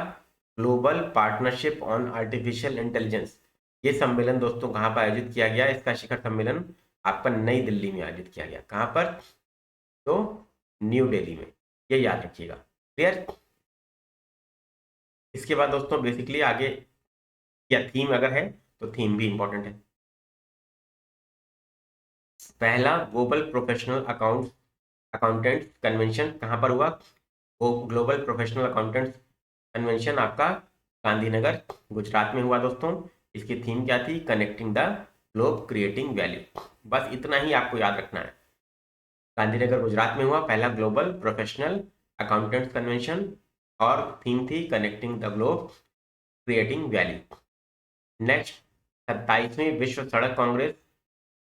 global partnership on artificial intelligence, ये सम्मेलन दोस्तों कहाँ पर आयोजित किया गया? इसका शिखर सम्मेलन आपका नई दिल्ली में आयोजित किया गया। कहाँ पर? तो न्यू दिल्ली में, ये याद रखिएगा। क्लियर, इसके बाद दोस्तों बेसिकली आगे या थीम अगर है तो थीम भी इंपॉर्टेंट है। पहला ग्लोबल प्रोफेशनल अकाउंटेंट्स कन्वेंशन कहाँ पर हुआ? वो ग्लोबल प्रोफेशनल अकाउंटेंट्स कन्वेंशन आपका गांधीनगर गुजरात में हुआ दोस्तों। इसकी थीम क्या थी? Connecting the globe creating value. बस इतना ही आपको याद रखना है। गांधीनगर गुजरात में हुआ पहला ग्लोबल प्रोफेशनल अकाउंटेंट्स कन्वेंशन और थीम थी connecting the globe creating value. Next, 27वीं विश्व सड़क कांग्रेस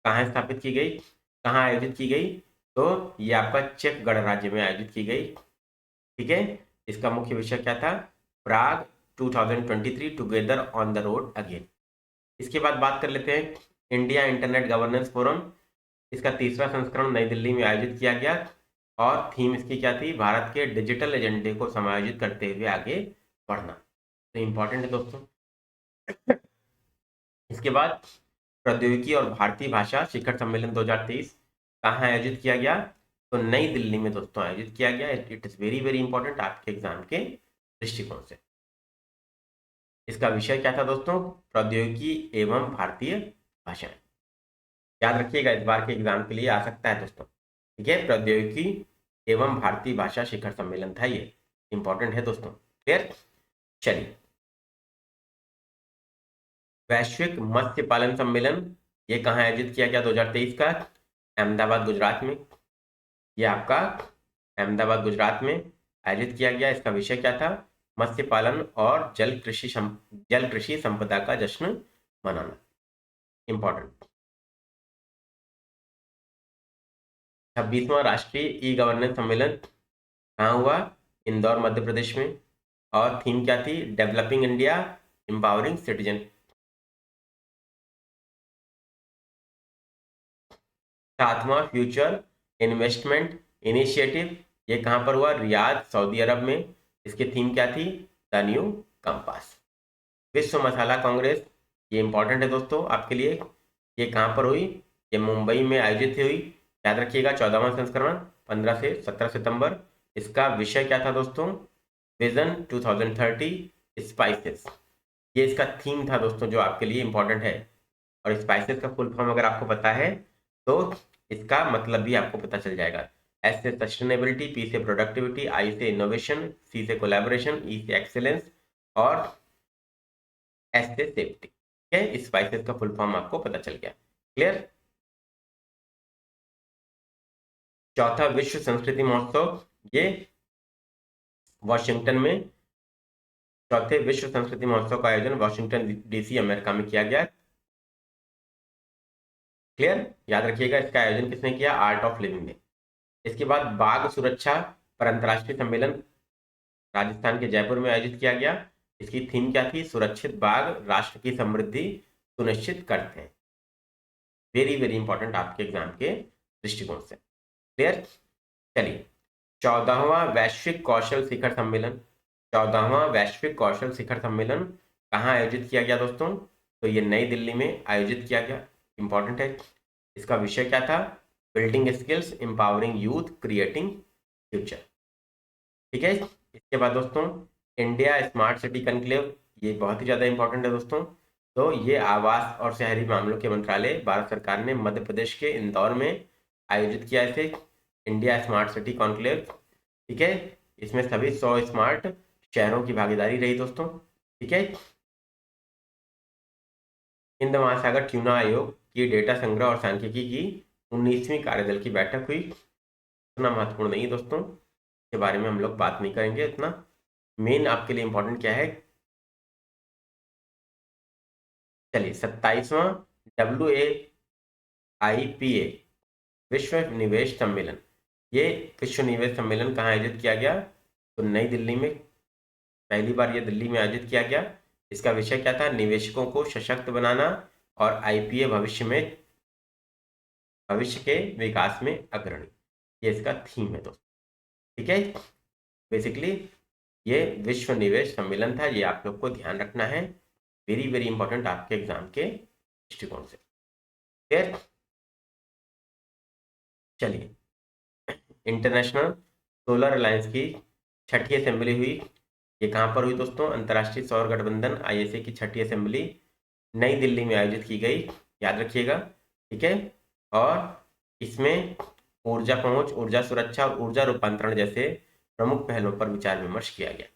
कहाँ स्थापित की गई, कहाँ आयोजित की गई? तो ये आपका चेक गणराज्य में आयोजित की गई। ठीक है, इसका मुख्य विषय क्या था? प्राग 2023 together on the road again. इसके बाद बात कर लेते हैं इंडिया इंटरनेट गवर्नेंस फोरम, इसका तीसरा संस्करण नई दिल्ली में आयोजित किया गया और थीम इसकी क्या थी? भारत के डिजिटल एजेंडे को समायोजित करते हुए आगे बढ़ना। तो इंपॉर्टेंट है दोस्तों। इसके बाद प्रौद्योगिकी और भारतीय भाषा शिखर सम्मेलन 2023 कहाँ आयोजित किया गया? तो नई दिल्ली में दोस्तों आयोजित किया गया। It is very very important आपके एग्जाम के दृष्टिकोण से। इसका विषय क्या था दोस्तों? प्रौद्योगिकी एवं भारतीय भाषाएं। याद रखिएगा, इस बार के एग्जाम के लिए आ सकता है दोस्तों। ठीक है, प्रौद्योगिकी एवं भारतीय भाषा शिखर सम्मेलन था, ये इंपॉर्टेंट है दोस्तों। क्लियर, चलिए, वैश्विक मत्स्य पालन सम्मेलन ये कहाँ आयोजित किया गया 2023 का? अहमदाबाद गुजरात में। ये आपका अहमदाबाद गुजरात में आयोजित किया गया। इसका विषय क्या था? मत्स्य पालन और जल कृषि संपदा का जश्न मनाना। इंपॉर्टेंट। 26वां राष्ट्रीय ई गवर्नेंस सम्मेलन कहाँ हुआ? इंदौर मध्य प्रदेश में और थीम क्या थी? Developing India empowering citizen. 7वां फ्यूचर इन्वेस्टमेंट इनिशिएटिव ये कहाँ पर हुआ? रियाद सऊदी अरब में। इसकी थीम क्या थी? The new compass. विश्व मसाला कांग्रेस ये इंपॉर्टेंट है दोस्तों आपके लिए। ये कहाँ पर हुई? ये मुंबई में आयोजित हुई। याद रखिएगा, 14वां संस्करण 15 से 17 सितंबर। इसका विषय क्या था दोस्तों? Vision 2030 spices. ये इसका थीम था दोस्तों जो आपके लिए इंपॉर्टेंट है। और स्पाइसेस का फुल फॉर्म अगर आपको पता है तो इसका मतलब भी आपको पता चल जाएगा। एस से सस्टेनेबिलिटी, पी से प्रोडक्टिविटी, आई से इनोवेशन, सी से कोलैबोरेशन, ई से एक्सेलेंस और एस से सेफ्टी। ठीक है, स्पाइसेस का फुल फॉर्म आपको पता चल गया। क्लियर। चौथा विश्व संस्कृति महोत्सव ये वॉशिंगटन में, चौथे विश्व संस्कृति महोत्सव का आयोजन वॉशिंगटन डीसी अमेरिका में किया गया। क्लियर, याद रखिएगा इसका आयोजन किसने किया? आर्ट ऑफ लिविंग ने। इसके बाद बाघ सुरक्षा पर अंतर्राष्ट्रीय सम्मेलन राजस्थान के जयपुर में आयोजित किया गया। इसकी थीम क्या थी? सुरक्षित बाघ राष्ट्र की समृद्धि सुनिश्चित करते हैं। वेरी वेरी इंपॉर्टेंट आपके एग्जाम के दृष्टिकोण से। क्लियर। चलिए, 14वां वैश्विक कौशल शिखर सम्मेलन, 14वां वैश्विक कौशल शिखर सम्मेलन कहाँ आयोजित किया गया दोस्तों? तो ये नई दिल्ली में आयोजित किया गया। इंपॉर्टेंट है। इसका विषय क्या था? Building skills, empowering youth, creating future. ठीक है। इसके बाद दोस्तों, इंडिया स्मार्ट सिटी कनक्लेव, ये बहुत ही ज्यादा इंपॉर्टेंट है दोस्तों। तो ये आवास और शहरी मामलों के मंत्रालय भारत सरकार ने मध्य प्रदेश के इंदौर में आयोजित किया इसे, इंडिया स्मार्ट सिटी कॉन्क्लेव। ठीक है। इसमें सभी 100 स्मार्ट शहरों की भागीदारी रही दोस्तों। ठीक है। हिंद महासागर ट्यूना आयोग की डेटा संग्रह और सांख्यिकी की 19वीं कार्यदल की बैठक हुई। इतना महत्वपूर्ण नहीं दोस्तों, के बारे में हम लोग बात नहीं करेंगे इतना। मेन आपके लिए इंपॉर्टेंट क्या है? चलिए, 27वां WAIPA विश्व निवेश सम्मेलन, ये विश्व निवेश सम्मेलन कहाँ आयोजित किया गया? तो नई दिल्ली में, पहली बार ये दिल्ली में आयोजित किया गया। इसका विषय क्या था? निवेशकों को सशक्त बनाना और आईपीए भविष्य के विकास में अग्रणी, ये इसका थीम है दोस्तों। ठीक है। बेसिकली ये विश्व निवेश सम्मेलन था, ये आप लोग को ध्यान रखना है, वेरी वेरी इंपॉर्टेंट आपके एग्जाम के दृष्टिकोण से। क्लियर। चलिए, इंटरनेशनल सोलर अलायंस की छठी असेंबली हुई। ये कहाँ पर हुई दोस्तों? अंतर्राष्ट्रीय सौर गठबंधन आईएसए की छठी असेंबली नई दिल्ली में आयोजित की गई, याद रखिएगा। ठीक है। और इसमें ऊर्जा पहुंच, ऊर्जा सुरक्षा और ऊर्जा रूपांतरण जैसे प्रमुख पहलों पर विचार विमर्श किया गया।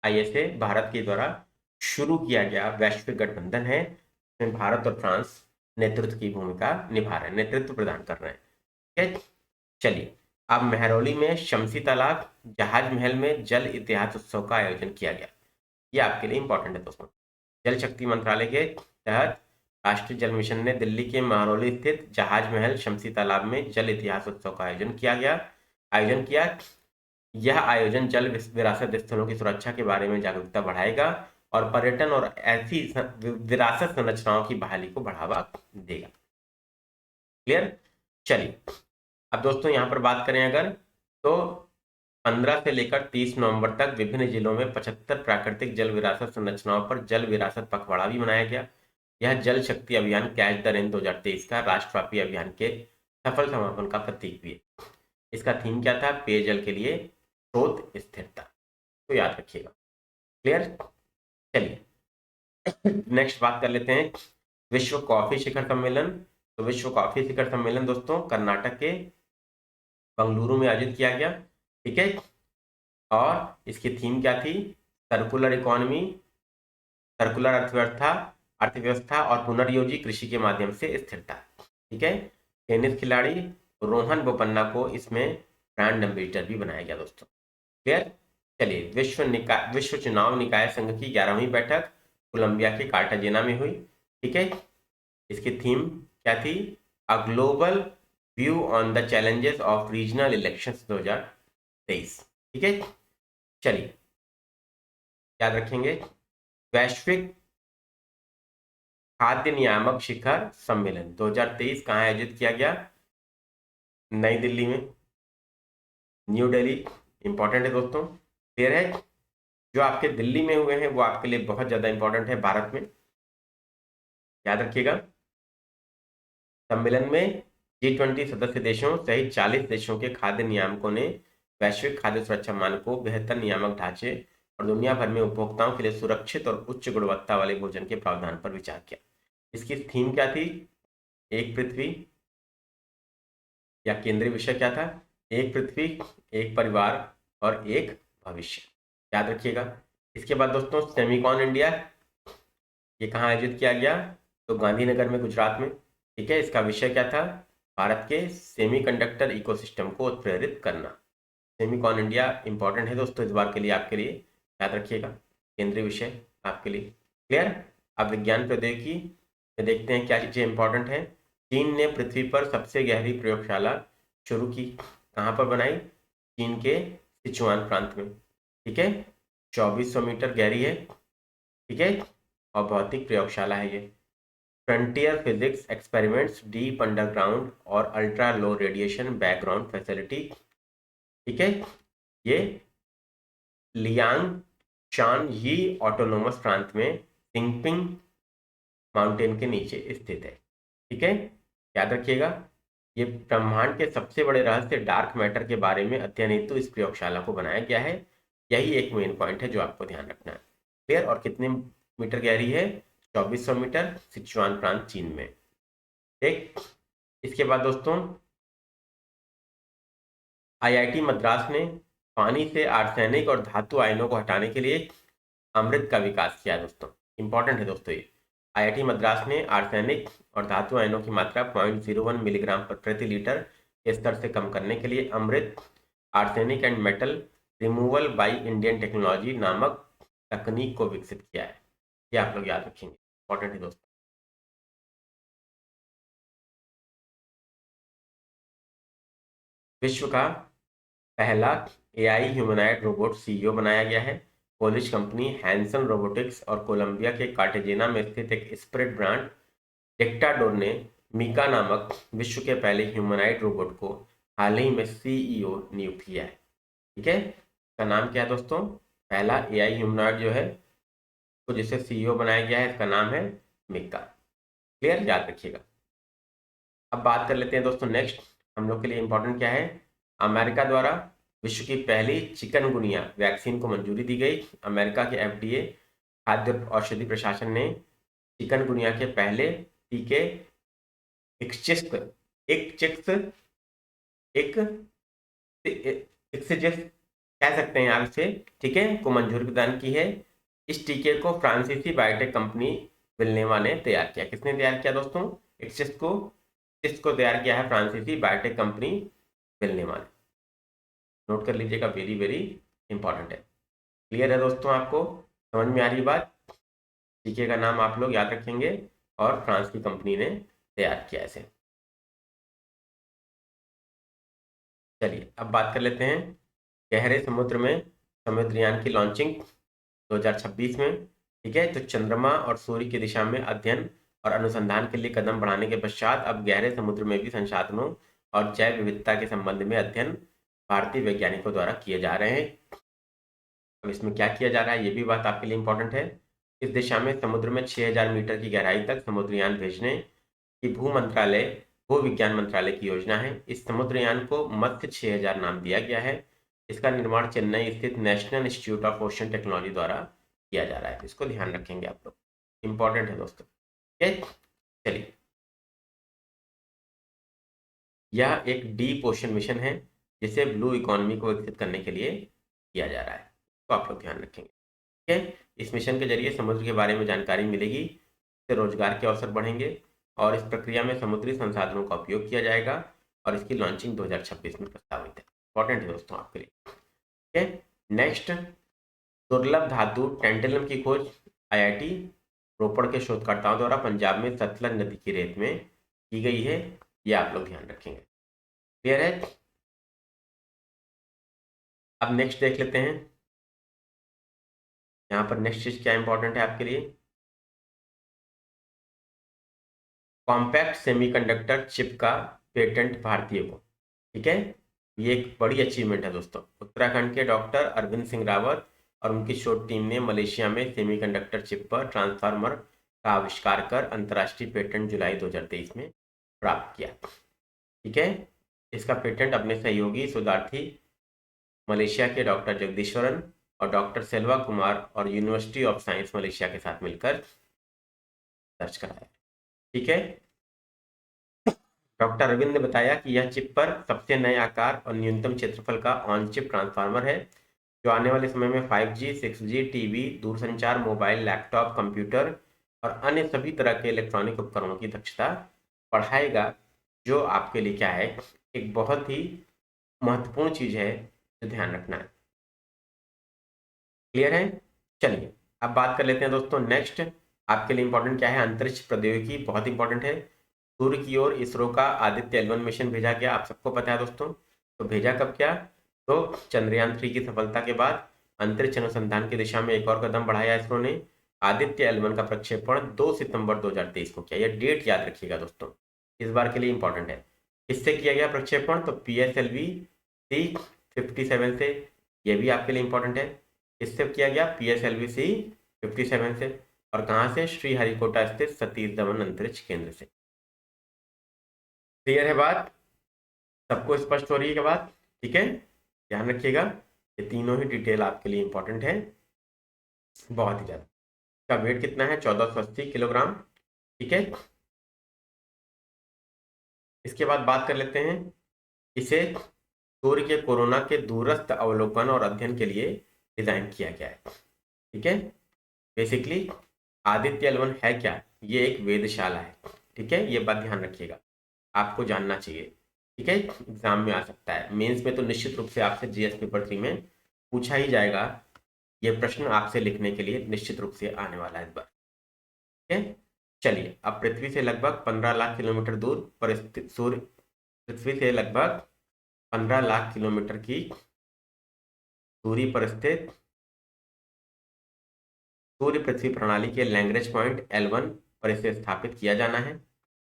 आईएसए भारत के द्वारा शुरू किया गया वैश्विक गठबंधन है, इसमें भारत और फ्रांस नेतृत्व की भूमिका निभा रहे हैं, नेतृत्व प्रदान कर रहे हैं। ठीक है। चलिए, अब महरौली में शमसी तालाब जहाज महल में जल इतिहास उत्सव का आयोजन किया गया। ये आपके लिए इंपॉर्टेंट है दोस्तों। जल शक्ति मंत्रालय के तहत राष्ट्रीय जल मिशन ने दिल्ली के महरौली स्थित जहाज महल शमसी तालाब में जल इतिहास उत्सव का आयोजन किया। यह आयोजन जल विरासत स्थलों की सुरक्षा के बारे में जागरूकता बढ़ाएगा और पर्यटन और ऐसी विरासत संरचनाओं की बहाली को बढ़ावा देगा। क्लियर। चलिए, अब दोस्तों यहाँ पर बात करें अगर, तो 15 से लेकर 30 नवंबर तक विभिन्न जिलों में 75 प्राकृतिक जल विरासत संरचनाओं पर जल विरासत पखवाड़ा भी मनाया गया। यह जल शक्ति अभियान कैच द रेन 2023 का राष्ट्रव्यापी अभियान के सफल समापन का प्रतीक भी है। इसका थीम क्या था? पेयजल के लिए स्रोत स्थिरता, तो याद रखिएगा। क्लियर। चलिए, नेक्स्ट बात कर लेते हैं विश्व कॉफी शिखर सम्मेलन। तो विश्व कॉफी शिखर सम्मेलन दोस्तों कर्नाटक के बंगलुरु में आयोजित किया गया। ठीक है। और इसकी थीम क्या थी? सर्कुलर इकोनॉमी, सर्कुलर अर्थव्यवस्था और पुनर्योजी कृषि के माध्यम से स्थिरता। ठीक है। टेनिस खिलाड़ी रोहन बोपन्ना को इसमें ब्रांड एम्बेसडर भी बनाया गया दोस्तों। क्लियर। चलिए, विश्व चुनाव निकाय संघ की 11वीं बैठक कोलंबिया के कार्टाजेना में हुई। ठीक है। इसकी थीम क्या थी? A global view on the challenges of regional elections 2023। ठीक है। चलिए, याद रखेंगे वैश्विक खाद्य नियामक शिखर सम्मेलन 2023 कहाँ आयोजित किया गया? नई दिल्ली में, न्यू दिल्ली। इंपॉर्टेंट है दोस्तों। क्लियर है। जो आपके दिल्ली में हुए हैं वो आपके लिए बहुत ज्यादा इंपॉर्टेंट है भारत में, याद रखिएगा। सम्मेलन में G20 सदस्य देशों सहित 40 देशों के खाद्य नियामकों ने वैश्विक खाद्य सुरक्षा मानकों, बेहतर नियामक ढांचे और दुनिया भर में उपभोक्ताओं के लिए सुरक्षित और उच्च गुणवत्ता वाले भोजन के प्रावधान पर विचार किया। इसकी थीम क्या थी? एक पृथ्वी, या केंद्रीय विषय क्या था? एक पृथ्वी, एक परिवार और एक भविष्य, याद रखिएगा। इसके बाद दोस्तों सेमिकॉन इंडिया, ये कहाँ आयोजित किया गया? तो गांधीनगर में, गुजरात में। ठीक है। इसका विषय क्या था? भारत के सेमीकंडक्टर इकोसिस्टम को उत्प्रेरित करना। सेमिकॉन इंडिया इंपॉर्टेंट है दोस्तों इस बार के लिए, आपके लिए, याद रखिएगा, केंद्रीय विषय आपके लिए। क्लियर। अब विज्ञान प्रौद्योगिकी में देखते हैं क्या चीजें इंपॉर्टेंट है। चीन ने पृथ्वी पर सबसे गहरी प्रयोगशाला शुरू की, कहाँ पर बनाई? चीन के सिचुआन प्रांत में। ठीक है। 2400 मीटर गहरी है। ठीक है। और भौतिक प्रयोगशाला है ये। Frontier physics experiments deep underground और ultra low radiation background facility. ठीक है, ये लियांग चान यी ऑटोनोमस प्रांत में सिंगपिंग माउंटेन के नीचे स्थित है। ठीक है, याद रखिएगा, ये ब्रह्मांड के सबसे बड़े रहस्य डार्क मैटर के बारे में अध्ययन हेतु इस प्रयोगशाला को बनाया गया है। यही एक मेन पॉइंट है जो आपको ध्यान रखना है। क्लियर? और कितने मीटर गहरी है? 2400 मीटर, सिचुआन प्रांत चीन में। ठीक, इसके बाद दोस्तों आईआईटी मद्रास ने पानी से आर्सेनिक और धातु आयनों को हटाने के लिए अमृत का विकास किया। दोस्तों इंपॉर्टेंट है दोस्तों, ये आईआईटी मद्रास ने आर्सेनिक और धातु आयनों की मात्रा 0.01 मिलीग्राम प्रति लीटर के स्तर से कम करने के लिए Amrit arsenic and metal removal by Indian technology नामक तकनीक को विकसित किया है। ये आप लोग याद रखेंगे, इंपॉर्टेंट है दोस्तों। विश्व का पहला एआई ह्यूमनॉइड रोबोट सीईओ बनाया गया है। पोलिश कंपनी हैंसन रोबोटिक्स और कोलंबिया के कार्टेजेना में स्थित एक स्प्रेड ब्रांड डिक्टाडोर ने मीका नामक विश्व के पहले ह्यूमनॉइड रोबोट को हाल ही में सीईओ नियुक्त किया है। ठीक है, इसका नाम क्या है दोस्तों? पहला एआई ह्यूमनॉइड जो है तो जिसे सीईओ बनाया गया है, इसका नाम है मीका। क्लियर? याद रखिएगा। अब बात कर लेते हैं दोस्तों नेक्स्ट, हम लोग के लिए इंपॉर्टेंट क्या है। अमेरिका द्वारा विश्व की पहली चिकनगुनिया वैक्सीन को मंजूरी दी गई। अमेरिका के एफडीए खाद्य औषधि प्रशासन ने चिकनगुनिया के पहले टीके एक्सिजिस कह सकते हैं आप इसे, ठीक है, को मंजूरी प्रदान की है। इस टीके को फ्रांसीसी बायोटेक कंपनी विलनेवा ने तैयार किया। किसने तैयार किया दोस्तों? इसको तैयार किया है फ्रांसीसी बायोटेक कंपनी विलनेवा ने। नोट कर लीजिएगा, वेरी वेरी इंपॉर्टेंट है। क्लियर है दोस्तों? आपको समझ में आ रही बात? टीके का नाम आप लोग याद रखेंगे और फ्रांस की कंपनी ने तैयार किया इसे। चलिए अब बात कर लेते हैं गहरे समुद्र में समुद्रयान की लॉन्चिंग 2026 में। ठीक है, तो चंद्रमा और सूर्य की दिशा में अध्ययन और अनुसंधान के लिए कदम बढ़ाने के पश्चात अब गहरे समुद्र में भी संसाधनों और जैव विविधता के संबंध में अध्ययन भारतीय वैज्ञानिकों द्वारा किए जा रहे हैं। अब इसमें क्या किया जा रहा है, ये भी बात आपके लिए इंपॉर्टेंट है। इस दिशा में समुद्र में 6000 मीटर की गहराई तक समुद्रयान भेजने की भू विज्ञान मंत्रालय की योजना है। इस समुद्रयान को मत्स्य 6000 नाम दिया गया है। इसका निर्माण चेन्नई स्थित national institute of ocean technology द्वारा किया जा रहा है। इसको ध्यान रखेंगे आप लोग, इंपॉर्टेंट है दोस्तों। ठीक, चलिए, यह एक डीप ओशन मिशन है जिसे ब्लू इकोनॉमी को विकसित करने के लिए किया जा रहा है, तो आप लोग ध्यान रखेंगे। ठीक है, इस मिशन के जरिए समुद्र के बारे में जानकारी मिलेगी, इससे रोजगार के अवसर बढ़ेंगे और इस प्रक्रिया में समुद्री संसाधनों का उपयोग किया जाएगा और इसकी लॉन्चिंग 2026 में प्रस्तावित है। इंपॉर्टेंट है दोस्तों आपके लिए। ठीक है, नेक्स्ट, दुर्लभ धातु टेंटेलम की खोज आईआईटी रोपड़ के शोधकर्ताओं द्वारा पंजाब में सतलज नदी की रेत में की गई है। ये आप लोग ध्यान रखेंगे। क्लियर है? अब नेक्स्ट देख लेते हैं, यहाँ पर नेक्स्ट चीज क्या इंपॉर्टेंट है आपके लिए। कॉम्पैक्ट सेमीकंडक्टर चिप का पेटेंट भारतीय को। ठीक है, ये एक बड़ी अचीवमेंट है दोस्तों। उत्तराखंड के डॉक्टर अरविंद सिंह रावत और उनकी शोध टीम ने मलेशिया में सेमीकंडक्टर चिप पर ट्रांसफार्मर का आविष्कार कर अंतर्राष्ट्रीय पेटेंट जुलाई 2023 में प्राप्त किया। ठीक है, इसका पेटेंट अपने सहयोगी शोधार्थी मलेशिया के डॉक्टर जगदीश्वरन और डॉक्टर सेल्वा कुमार और यूनिवर्सिटी ऑफ साइंस मलेशिया के साथ मिलकर दर्ज कराया। ठीक है, डॉक्टर अरविंद ने बताया कि यह चिप पर सबसे नए आकार और न्यूनतम क्षेत्रफल का ऑन चिप ट्रांसफार्मर है जो आने वाले समय में 5G, 6G, टीवी, दूरसंचार, मोबाइल, लैपटॉप, कंप्यूटर और अन्य सभी तरह के इलेक्ट्रॉनिक उपकरणों की दक्षता बढ़ाएगा, जो आपके लिए क्या है, एक बहुत ही महत्वपूर्ण चीज है जो ध्यान रखना है। क्लियर है? चलिए अब बात कर लेते हैं दोस्तों नेक्स्ट, आपके लिए इंपॉर्टेंट क्या है। अंतरिक्ष प्रौद्योगिकी बहुत इंपॉर्टेंट है। सूर्य की ओर इसरो का आदित्य L1 मिशन भेजा गया, आप सबको पता है दोस्तों। तो भेजा कब क्या, तो चंद्रयान 3 की सफलता के बाद अंतरिक्ष अनुसंधान की दिशा में एक और कदम बढ़ाया इसरो ने। आदित्य L1 का प्रक्षेपण 2 सितंबर 2023 को किया। यह डेट याद रखिएगा दोस्तों, इस बार के लिए इंपॉर्टेंट है। किससे किया गया प्रक्षेपण? तो PSLV C57 से। यह भी आपके लिए इंपॉर्टेंट है। किससे किया गया? PSLV C57 से। और कहां से? श्रीहरिकोटा स्थित सतीश धवन अंतरिक्ष केंद्र से। क्लियर है बात? सबको स्पष्ट हो रही है बात? ठीक है, ध्यान रखिएगा, ये तीनों ही डिटेल आपके लिए इंपॉर्टेंट है, बहुत ही ज्यादा। इसका वेट कितना है? 1480 किलोग्राम। ठीक है, इसके बाद बात कर लेते हैं, इसे सूर्य के कोरोना के दूरस्थ अवलोकन और अध्ययन के लिए डिजाइन किया गया है। ठीक है, बेसिकली आदित्य L1 है क्या? ये एक वेधशाला है। ठीक है, ये बात ध्यान रखिएगा, आपको जानना चाहिए। ठीक है, एग्जाम में आ सकता है, मेंस में तो निश्चित रूप से आपसे GS पेपर 3 में पूछा ही जाएगा। ये प्रश्न आपसे लिखने के लिए निश्चित रूप से आने वाला है इस बार। ठीक है, चलिए, अब पृथ्वी से लगभग 15 लाख किलोमीटर दूर पर स्थित सूर्य, पृथ्वी से लगभग 15 लाख किलोमीटर की दूरी पर स्थित सूर्य पृथ्वी प्रणाली के लैग्रेंज पॉइंट L1 पर इसे स्थापित किया जाना है।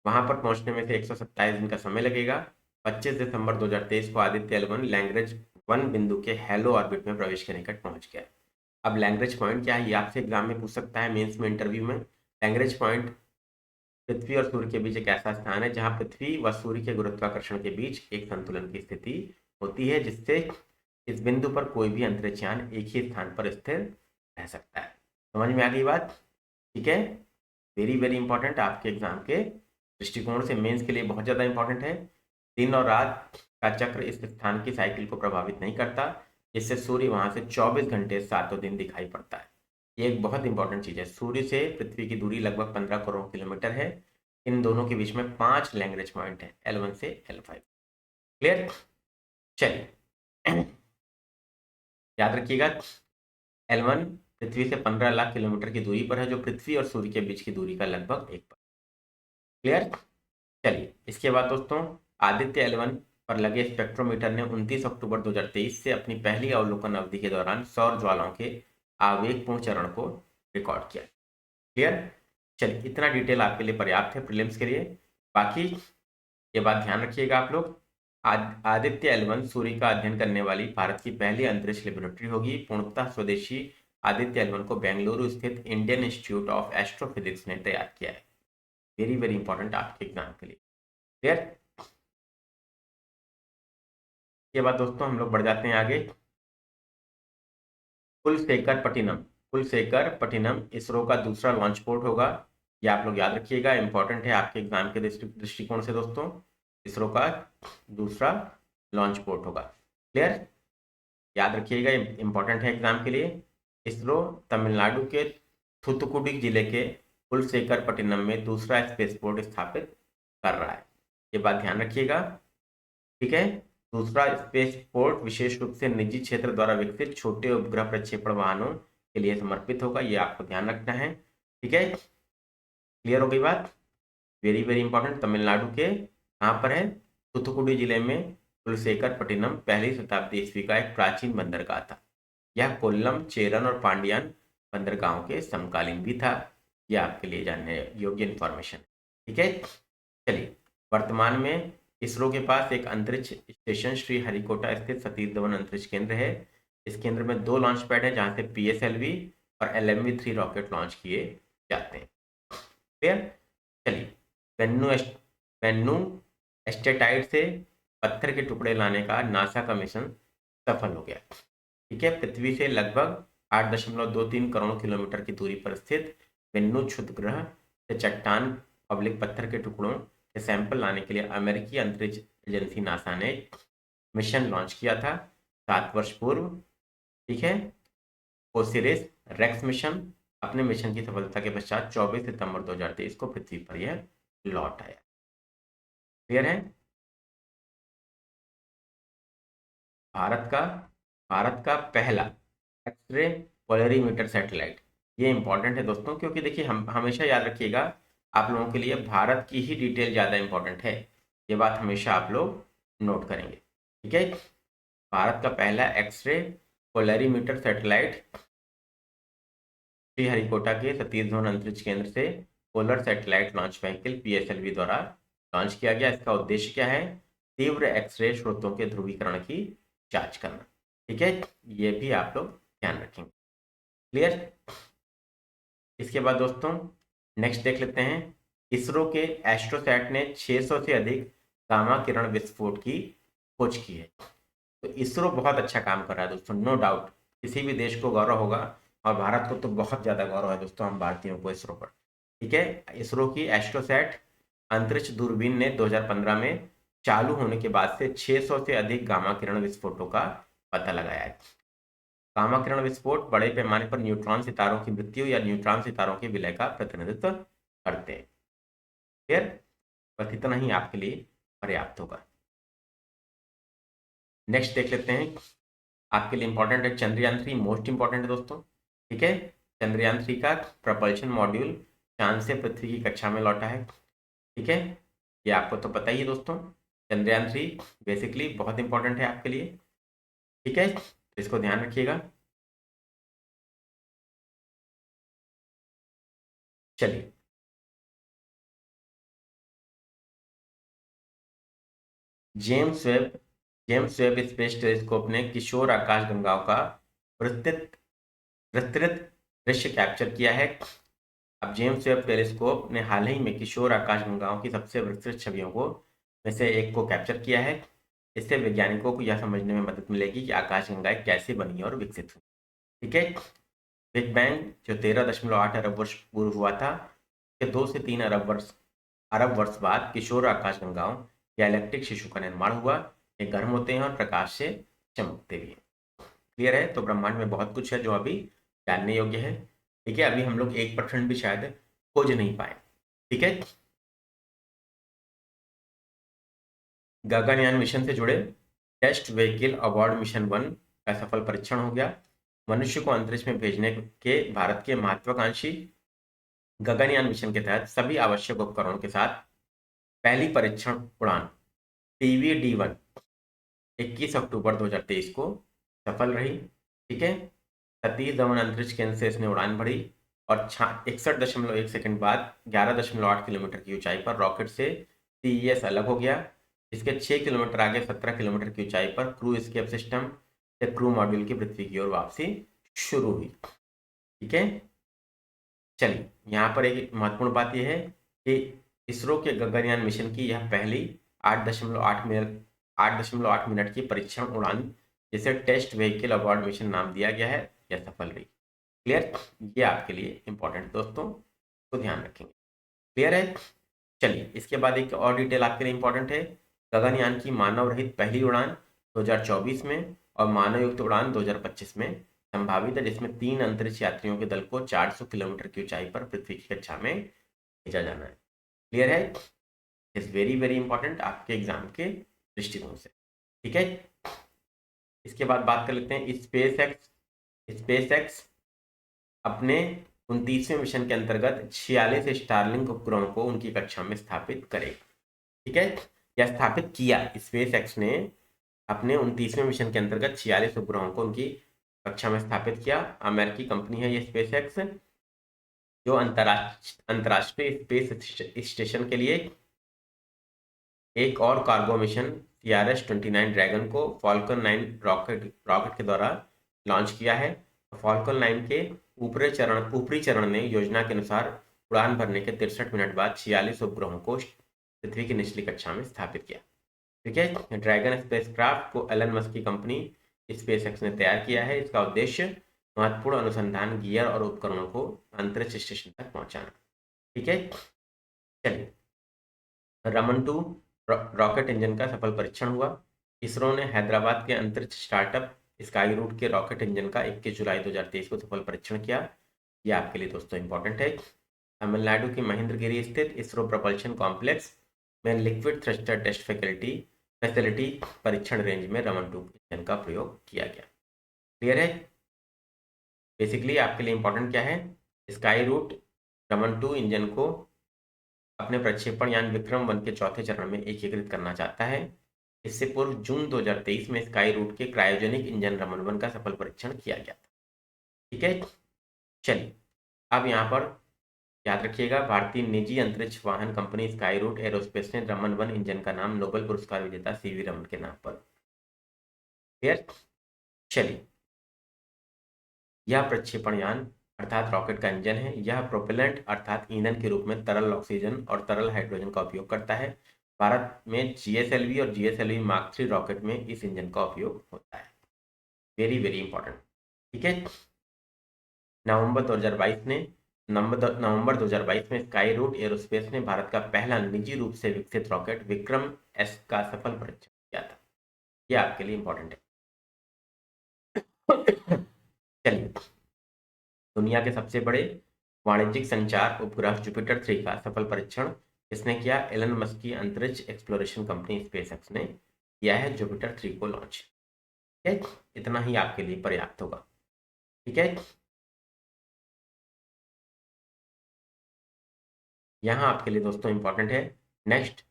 वहां पर पहुंचने में से 127 दिन का समय लगेगा। 25 दिसंबर 2023 को आदित्य L1 लैग्रेंज 1 बिंदु के हेलो ऑर्बिट में प्रवेश के निकट पहुंच गया। अब लैग्रेंज पॉइंट क्या है, ये आपसे एग्जाम में पूछ सकता है, मेंस में, इंटरव्यू में। लैग्रेंज पॉइंट पृथ्वी और सूर्य के बीच एक ऐसा स्थान है जहां पृथ्वी व सूर्य के गुरुत्वाकर्षण के बीच एक संतुलन की स्थिति होती है, जिससे इस बिंदु पर कोई भी अंतरिक्षयान एक ही स्थान पर स्थिर रह सकता है। समझ में आ गई बात? ठीक है, वेरी वेरी इंपॉर्टेंट, आपके एग्जाम के दृष्टिकोण से मेंस के लिए बहुत ज़्यादा इंपॉर्टेंट है। दिन और रात का चक्र इस स्थान की साइकिल को प्रभावित नहीं करता, इससे सूर्य वहां से 24 घंटे सातों दिन दिखाई पड़ता है। ये एक बहुत इंपॉर्टेंट चीज़ है। सूर्य से पृथ्वी की दूरी लगभग 15 करोड़ किलोमीटर है। इन दोनों के बीच में 5 लैग्रेंज पॉइंट है, L1 से L5। क्लियर? चलिए, याद रखिएगा, L1 पृथ्वी से 15 लाख किलोमीटर की दूरी पर है, जो पृथ्वी और सूर्य के बीच की दूरी का लगभग 1 पर। क्लियर? चलिए, इसके बाद दोस्तों, आदित्य L1 पर लगे स्पेक्ट्रोमीटर ने 29 अक्टूबर 2023 से अपनी पहली अवलोकन अवधि के दौरान सौर ज्वालाओं के आवेगपूर्ण चरण को रिकॉर्ड किया। क्लियर? चलिए, इतना डिटेल आपके लिए पर्याप्त है प्रीलिम्स के लिए। बाकी ये बात ध्यान रखिएगा आप लोग, आदित्य L1 सूर्य का अध्ययन करने वाली भारत की पहली अंतरिक्ष लेबोरेटरी होगी। पूर्णतः स्वदेशी आदित्य L1 को बेंगलुरु स्थित इंडियन इंस्टीट्यूट ऑफ एस्ट्रोफिजिक्स ने तैयार किया है। वेरी वेरी इंपॉर्टेंट आपके एग्जाम के लिए। क्लियर? के बाद दोस्तों हम लोग बढ़ जाते हैं आगे। कुलशेखरपट्टिनम, कुलशेखरपट्टिनम इसरो का दूसरा लॉन्च पोर्ट होगा। ये आप लोग याद रखिएगा, इंपॉर्टेंट है आपके एग्जाम के दृष्टिकोण से दोस्तों। इसरो का दूसरा लॉन्च पोर्ट होगा। क्लियर? याद रखिएगा, इंपॉर्टेंट है एग्जाम के लिए। इसरो तमिलनाडु के थूथुकुडी जिले के कुलशेखरपट्टिनम में दूसरा स्पेस पोर्ट स्थापित कर रहा है। ये बात ध्यान रखिएगा। ठीक है, दूसरा स्पेस पोर्ट विशेष रूप से निजी क्षेत्र द्वारा विकसित छोटे उपग्रह प्रक्षेपण वाहनों के लिए समर्पित होगा। ये आपको ध्यान रखना है। ठीक है, क्लियर हो गई बात? Very very important. तमिलनाडु के कहाँ पर है? थूथुकुडी जिले में कुलशेखरपट्टिनम पहली शताब्दी ईस्वी का एक प्राचीन बंदरगाह था। यह कोल्लम, चेरन और पांडियान बंदरगाहों के समकालीन भी था। यह आपके लिए जानने योग्य इंफॉर्मेशन। ठीक है, चलिए, वर्तमान में इसरो के पास एक अंतरिक्ष स्टेशन श्रीहरिकोटा स्थित सतीश धवन अंतरिक्ष केंद्र है। इस केंद्र में 2 लॉन्च पैड है जहां से PSLV और LMV3 रॉकेट लॉन्च किए जाते हैं। क्लियर? चलिए, पेन्नू एस्टेटाइट से पत्थर के टुकड़े लाने का नासा का मिशन सफल हो गया। ठीक है, पृथ्वी से लगभग 8.23 करोड़ किलोमीटर की दूरी पर स्थित पेन्नू क्षुद्र ग्रह से चट्टान पब्लिक पत्थर के टुकड़ों के सैंपल लाने के लिए अमेरिकी अंतरिक्ष एजेंसी नासा ने मिशन लॉन्च किया था 7 वर्ष पूर्व। ठीक है, ओसिरिस रेक्स मिशन अपने मिशन की सफलता के पश्चात 24 सितंबर 2023 को पृथ्वी पर यह लौट आया। क्लियर है? भारत का पहला एक्सरे पोलरीमीटर सैटेलाइट। ये इंपॉर्टेंट है दोस्तों, क्योंकि देखिए, हम हमेशा याद रखिएगा, आप लोगों के लिए भारत की ही डिटेल ज़्यादा इंपॉर्टेंट है। ये बात हमेशा आप लोग नोट करेंगे। ठीक है, भारत का पहला एक्सरे पोलरीमीटर सैटेलाइट श्रीहरिकोटा के सतीश धवन अंतरिक्ष केंद्र से polar satellite launch vehicle PSLV द्वारा लॉन्च किया गया। इसका उद्देश्य क्या है? तीव्र एक्सरे स्रोतों के ध्रुवीकरण की जांच करना। ठीक है, ये भी आप लोग ध्यान रखेंगे। क्लियर? इसके बाद दोस्तों नेक्स्ट देख लेते हैं। इसरो के एस्ट्रोसैट ने 600 से अधिक गामा किरण विस्फोट की खोज की है। तो इसरो बहुत अच्छा काम कर रहा है दोस्तों, नो डाउट। किसी भी देश को गौरव होगा, और भारत को तो बहुत ज्यादा गौरव है दोस्तों, हम भारतीयों को इसरो पर। ठीक है, इसरो की एस्ट्रोसैट अंतरिक्ष दूरबीन ने 2015 में चालू होने के बाद से 600 से अधिक गामा किरण विस्फोटों का पता लगाया है। गामा किरण विस्फोट बड़े पैमाने पर न्यूट्रॉन सितारों की मृत्यु या न्यूट्रॉन सितारों के विलय का प्रतिनिधित्व करते हैं। फिर बस इतना ही आपके लिए पर्याप्त होगा। नेक्स्ट देख लेते हैं, आपके लिए इंपॉर्टेंट है चंद्रयान-3, मोस्ट इंपॉर्टेंट है दोस्तों। ठीक है, चंद्रयान-3 का प्रपल्शन मॉड्यूल चांद से पृथ्वी की कक्षा में लौटा है। ठीक है, ये आपको तो पता ही है दोस्तों। चंद्रयान-3 बेसिकली बहुत इंपॉर्टेंट है आपके लिए। ठीक है, इसको ध्यान रखिएगा। चलिए, जेम्स वेब स्पेस टेलीस्कोप ने किशोर आकाशगंगाओं का विस्तृत विस्तृत दृश्य कैप्चर किया है। अब जेम्स वेब टेलीस्कोप ने हाल ही में किशोर आकाशगंगाओं की सबसे विस्तृत छवियों को में से एक को कैप्चर किया है। इससे वैज्ञानिकों को यह समझने में मदद मिलेगी कि आकाशगंगाएं कैसे बनी और विकसित हुई। ठीक है, बिग बैंग जो 13.8 अरब वर्ष पूर्व हुआ था, के 2 से 3 अरब वर्ष बाद किशोर आकाशगंगाओं गैलेक्टिक शिशु का निर्माण हुआ। ये गर्म होते हैं और प्रकाश से चमकते भी हैं। क्लियर है? तो ब्रह्मांड में बहुत कुछ है जो अभी जानने योग्य है। ठीक है, अभी हम लोग 1% भी शायद खोज नहीं पाए। ठीक है, गगनयान मिशन से जुड़े टेस्ट व्हीकल अवार्ड मिशन 1 का सफल परीक्षण हो गया। मनुष्य को अंतरिक्ष में भेजने के भारत के महत्वाकांक्षी गगनयान मिशन के तहत सभी आवश्यक उपकरणों के साथ पहली परीक्षण उड़ान TVD-1 21 अक्टूबर 2023 को सफल रही। ठीक है, सतीश धवन अंतरिक्ष केंद्र से इसने उड़ान भरी और 61.1 सेकंड बाद 11.8 किलोमीटर की ऊंचाई पर रॉकेट से CES अलग हो गया। इसके 6 किलोमीटर आगे 17 किलोमीटर की ऊंचाई पर क्रू एस्केप सिस्टम से क्रू मॉड्यूल की पृथ्वी की ओर वापसी शुरू हुई। ठीक है, चलिए यहाँ पर एक महत्वपूर्ण बात यह है कि इसरो के गगनयान मिशन की यह पहली 8.8 मिनट की परीक्षण उड़ान, जिसे टेस्ट व्हीकल अवार्ड मिशन नाम दिया गया है, यह सफल रही। क्लियर? ये आपके लिए इंपॉर्टेंट दोस्तों, तो ध्यान रखेंगे। क्लियर है? चलिए, इसके बाद एक और डिटेल आपके लिए इंपॉर्टेंट है। गगनयान की मानव रहित पहली उड़ान 2024 में और मानव युक्त उड़ान 2025 में संभावित है, जिसमें 3 अंतरिक्ष यात्रियों के दल को 400 किलोमीटर की ऊंचाई पर पृथ्वी की कक्षा में भेजा जाना है। क्लियर है? इज वेरी वेरी इंपॉर्टेंट आपके एग्जाम के दृष्टिकोण से। ठीक है, इसके बाद बात कर लेते हैं स्पेस एक्स अपने 29वें मिशन के अंतर्गत 46 स्टारलिंक उपग्रहों को उनकी कक्षा में स्थापित करेगा। ठीक है, यह स्थापित किया स्पेस एक्स ने अपने 29वें मिशन के अंतर्गत 46 उपग्रहों को उनकी कक्षा में स्थापित किया। अमेरिकी कंपनी है ये स्पेस एक्स, जो अंतरराष्ट्रीय स्पेस स्टेशन के लिए एक और कार्गो मिशन CRS-29 ड्रैगन को फॉल्कन 9 रॉकेट के द्वारा लॉन्च किया है। फॉल्कन 9 के ऊपरी चरण ने योजना के अनुसार उड़ान भरने के 63 मिनट बाद 46 उपग्रहों को पृथ्वी की निचली कक्षा में स्थापित किया। ठीक है, ड्रैगन स्पेसक्राफ्ट को एलन मस्क की कंपनी स्पेसएक्स ने तैयार किया है। इसका उद्देश्य महत्वपूर्ण अनुसंधान गियर और उपकरणों को अंतरिक्ष स्टेशन तक पहुंचाना। ठीक है, चलिए, रमन 2 रॉकेट इंजन का सफल परीक्षण हुआ। इसरो ने हैदराबाद के अंतरिक्ष स्टार्टअप स्काई रूट के रॉकेट इंजन का 21 जुलाई 2023 को सफल परीक्षण किया। यह आपके लिए दोस्तों इंपॉर्टेंट है। तमिलनाडु के महेंद्रगिरी स्थित इसरो प्रपल्शन कॉम्प्लेक्स में लिक्विड थ्रस्टर टेस्ट फैसिलिटी परीक्षण रेंज में रमन 2 इंजन का प्रयोग किया गया। क्लियर है? बेसिकली आपके लिए इंपॉर्टेंट क्या है, स्काई रूट रमन 2 इंजन को अपने प्रक्षेपण यान विक्रम 1 के चौथे चरण में एकीकृत करना चाहता है। इससे पूर्व जून 2023 में स्काई रूट के क्रायोजेनिक इंजन रमन 1 का सफल परीक्षण किया गया था। ठीक है, चलिए, अब यहाँ पर याद रखिएगा, भारतीय निजी अंतरिक्ष वाहन कंपनी स्काई रूट एरोस्पेस ने रमन 1 इंजन का नाम नोबेल पुरस्कार विजेता सीवी रमन के नाम पर। क्लियर। चलिए, यह प्रक्षेपण यान अर्थात रॉकेट का इंजन है। यह प्रोपेलेंट अर्थात ईंधन के रूप में तरल ऑक्सीजन और तरल हाइड्रोजन का उपयोग करता है। भारत में जीएसएलवी और जीएसएलवी मार्क 3 रॉकेट में इस इंजन का उपयोग होता है। Very very important. ठीक है। नवंबर 2022 ने नवंबर 2022 में स्काई रूट एरोस्पेस ने भारत का पहला निजी रूप से विकसित रॉकेट विक्रम एस का सफल परीक्षण किया था। यह आपके लिए इंपॉर्टेंट है। चलिए, दुनिया के सबसे बड़े वाणिज्यिक संचार उपग्रह जुपिटर 3 का सफल परीक्षण किसने किया? एलन मस्क की अंतरिक्ष एक्सप्लोरेशन कंपनी स्पेसएक्स ने किया है जुपिटर 3 को लॉन्च। ठीक है, इतना ही आपके लिए पर्याप्त होगा। ठीक है, यहाँ आपके लिए दोस्तों इंपॉर्टेंट है नेक्स्ट,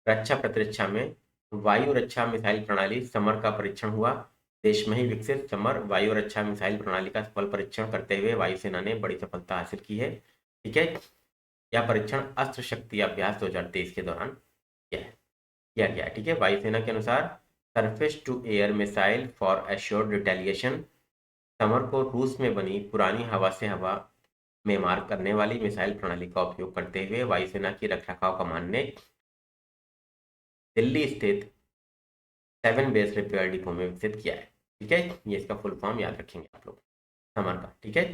रक्षा प्रतिरक्षा में वायु रक्षा मिसाइल प्रणाली समर का परीक्षण हुआ। देश में ही विकसित समर वायु रक्षा मिसाइल प्रणाली का सफल परीक्षण करते हुए वायुसेना ने बड़ी सफलता हासिल की है। ठीक है, यह परीक्षण अस्त्र शक्ति अभ्यास 2023 के दौरान किया गया। ठीक है, वायुसेना के अनुसार surface to air missile for assured retaliation Samar को रूस में बनी पुरानी हवा से हवा में मार करने वाली मिसाइल प्रणाली का उपयोग करते हुए वायुसेना की रखरखाव कमान ने दिल्ली स्थित 7 बेस रिपेयर डिपो में विकसित किया है। ठीक है, ये इसका फुल फॉर्म याद रखेंगे आप लोग समर का। ठीक है,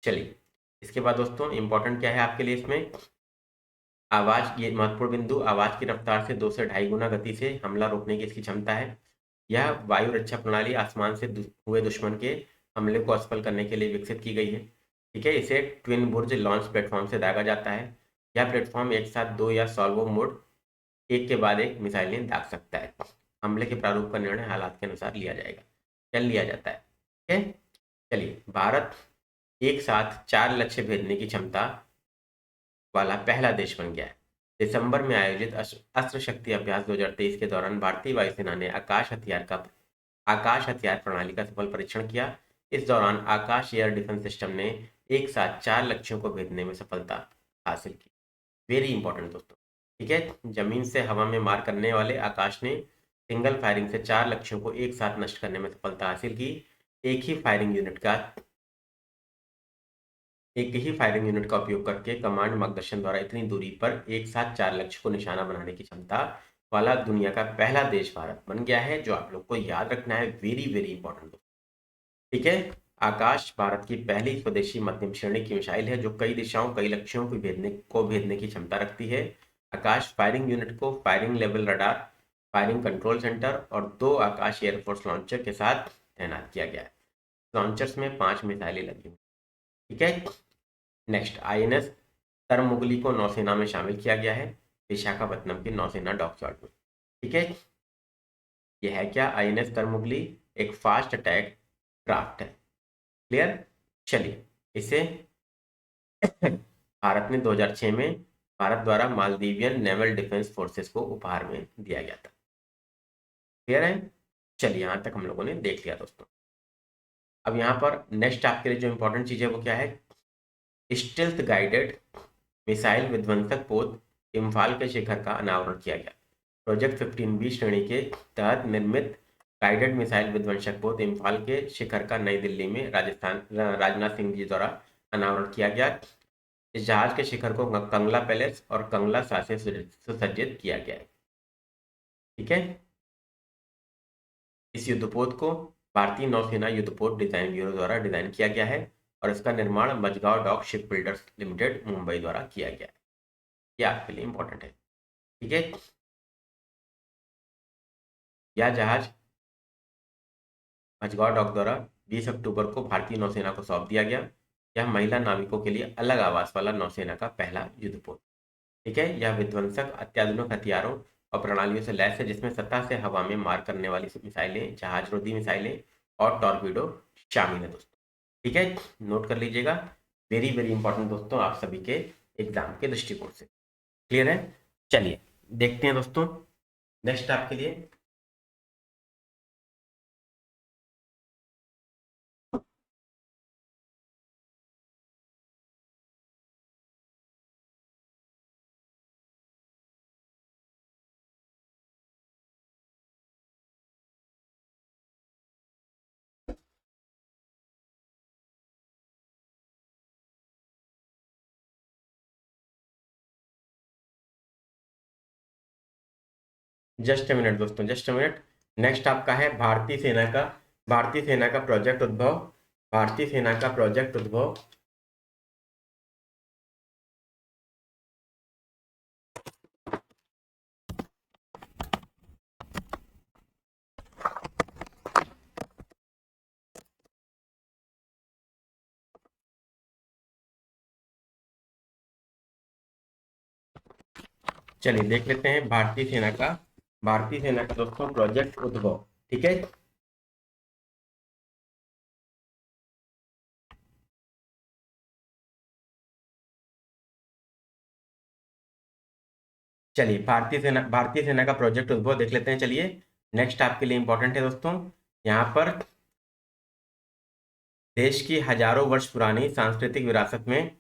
चलिए इसके बाद दोस्तों इंपॉर्टेंट क्या है आपके लिए इसमें, आवाज, ये महत्वपूर्ण बिंदु, आवाज की रफ्तार से 2 से 2.5 गुना गति से हमला रोकने की इसकी क्षमता है। यह वायु रक्षा प्रणाली आसमान से हुए दुश्मन के हमले को असफल करने के लिए विकसित की गई है। ठीक है, इसे ट्विन बुर्ज लॉन्च प्लेटफॉर्म से दागा जाता है। यह प्लेटफॉर्म एक साथ 2 या सॉल्वो मोड एक के बाद एक मिसाइलें दाग सकता है। हमले के प्रारूप का निर्णय हालात के अनुसार लिया जाएगा, लिया जाता है। ठीक है, चलिए, भारत एक साथ 4 लक्ष्य भेदने की क्षमता वाला पहला देश बन गया है। दिसंबर में आयोजित अस्त्र शक्ति अभ्यास 2023 के दौरान भारतीय वायुसेना ने आकाश हथियार प्रणाली का सफल परीक्षण किया। इस दौरान आकाश एयर डिफेंस सिस्टम ने एक साथ 4 लक्ष्यों को भेदने में सफलता हासिल की। वेरी इंपॉर्टेंट दोस्तों। ठीक है, जमीन से हवा में मार करने वाले आकाश ने सिंगल फायरिंग से 4 लक्ष्यों को एक साथ नष्ट करने में सफलता हासिल की। एक ही फायरिंग यूनिट का उपयोग करके कमांड मार्गदर्शन द्वारा इतनी दूरी पर एक साथ 4 लक्ष्य को निशाना बनाने की क्षमता वाला दुनिया का पहला देश भारत बन गया है, जो आप लोग को याद रखना है। Very very important. ठीक है, आकाश भारत की पहली स्वदेशी मध्यम श्रेणी की मिसाइल है जो कई दिशाओं कई लक्ष्यों को भेदने की क्षमता रखती है। आकाश फायरिंग यूनिट को firing level radar, firing control centre और 2 आकाश एयरफोर्स लॉन्चर के साथ तैनात किया गया है। लॉन्चर्स में 5 मिसाइलें लगी हुई। ठीक है, नेक्स्ट, आईएनएस तरमुगली को नौसेना में शामिल किया गया है, विशाखापत्तनम की नौसेना डॉकयार्ड में। ठीक है, यह है क्या? आईएनएस तरमुगली एक फास्ट अटैक क्राफ्ट है। क्लियर। चलिए, इसे भारत ने 2006 में भारत द्वारा मालदीवियन नेवल डिफेंस फोर्सेस को उपहार में दिया गया था। क्लियर है। चलिए, यहां तक हम लोगों ने देख लिया दोस्तों। अब यहाँ पर नेक्स्ट आपके लिए जो इंपॉर्टेंट चीज है वो क्या है, स्टेल्थ गाइडेड मिसाइल विध्वंसक पोत इम्फाल के शिखर का अनावरण किया गया। प्रोजेक्ट 15B श्रेणी के तहत निर्मित गाइडेड मिसाइल विध्वंसक पोत इम्फाल के शिखर का नई दिल्ली में राजनाथ सिंह जी द्वारा अनावरण किया गया। इस जहाज के शिखर को कंगला पैलेस और कंगला सा से सुसज्जित किया गया है। ठीक है, इस युद्धपोत को भारतीय नौसेना युद्धपोत डिजाइन ब्यूरो द्वारा डिजाइन किया गया है और इसका निर्माण Mazagon Dock Ship Builders Limited Mumbai द्वारा किया गया है। ये आपके लिए इंपॉर्टेंट है। ठीक है, यह जहाज मझगांव डॉक द्वारा 20 अक्टूबर को भारतीय नौसेना को सौंप दिया गया। यह महिला नाविकों के लिए अलग आवास वाला नौसेना का पहला युद्धपोत। ठीक है, यह विध्वंसक अत्याधुनिक हथियारों और प्रणालियों से लैस है, जिसमें सतह से हवा में मार करने वाली मिसाइलें, जहाज रोधी मिसाइलें और टॉर्पीडो शामिल है दोस्तों। ठीक है, नोट कर लीजिएगा। वेरी वेरी इंपॉर्टेंट दोस्तों आप सभी के एग्जाम के दृष्टिकोण से। क्लियर है। चलिए देखते हैं दोस्तों नेक्स्ट आपके लिए जस्ट ए मिनट दोस्तों, जस्ट ए मिनट। नेक्स्ट आपका है भारतीय सेना का प्रोजेक्ट उद्भव। भारतीय सेना का प्रोजेक्ट उद्भव। चलिए देख लेते हैं भारतीय सेना का दोस्तों प्रोजेक्ट उद्भव। ठीक है, चलिए भारतीय सेना का प्रोजेक्ट उद्भव देख लेते हैं। चलिए नेक्स्ट आपके लिए इंपॉर्टेंट है दोस्तों, यहाँ पर देश की हजारों वर्ष पुरानी सांस्कृतिक विरासत में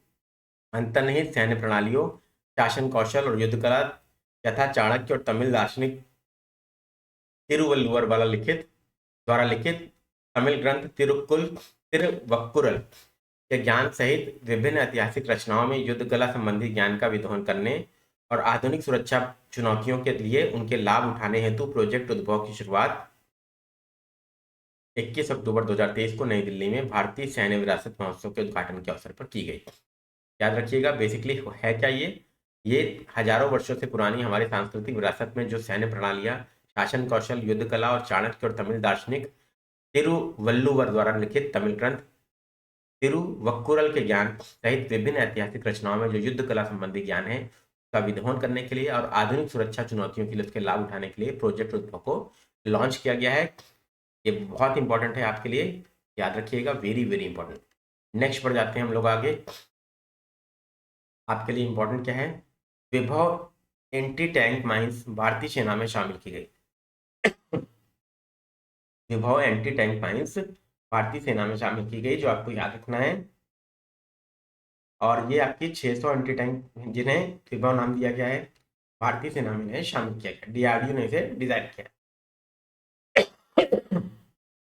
अंतर्निहित सैन्य प्रणालियों, शासन कौशल और युद्ध कला यथा चाणक्य और तमिल दार्शनिक तिरुवल्लुवर द्वारा लिखित तमिल ग्रंथ तिरुवक्कुरल के ज्ञान सहित विभिन्न ऐतिहासिक रचनाओं में युद्ध कला संबंधी ज्ञान का विद्रोहन करने और आधुनिक सुरक्षा चुनौतियों के लिए उनके लाभ उठाने हेतु प्रोजेक्ट उद्भव की शुरुआत 21 अक्टूबर 2023 को नई दिल्ली में भारतीय सैन्य विरासत महोत्सव के उद्घाटन के अवसर पर की गई। याद रखिएगा, बेसिकली है क्या ये हजारों वर्षों से पुरानी हमारी सांस्कृतिक विरासत में जो सैन्य प्रणालियां, शासन कौशल, युद्ध कला और चाणक्य और तमिल दार्शनिक तिरुवल्लुवर द्वारा लिखित तमिल ग्रंथ तिरुवक्कुरल के ज्ञान सहित विभिन्न ऐतिहासिक रचनाओं में जो युद्ध कला संबंधी ज्ञान है का विद्रोहन करने के लिए और आधुनिक सुरक्षा चुनौतियों के लिए उसके लाभ उठाने के लिए प्रोजेक्ट उद्भव को लॉन्च किया गया है। ये बहुत इंपॉर्टेंट है आपके लिए, याद रखिएगा, वेरी वेरी इंपॉर्टेंट। नेक्स्ट पर जाते हैं हम लोग आगे। आपके लिए इंपॉर्टेंट क्या है, विभव एंटी टैंक माइंस भारतीय सेना में शामिल की गई। विभव एंटी टैंक माइंस भारतीय सेना में शामिल की गई, जो आपको याद रखना है। और ये आपकी 600 एंटी टैंक जिन्हें विभव नाम दिया गया है, भारतीय सेना में इन्हें शामिल किया गया, डीआरडीओ ने इसे डिजाइन किया।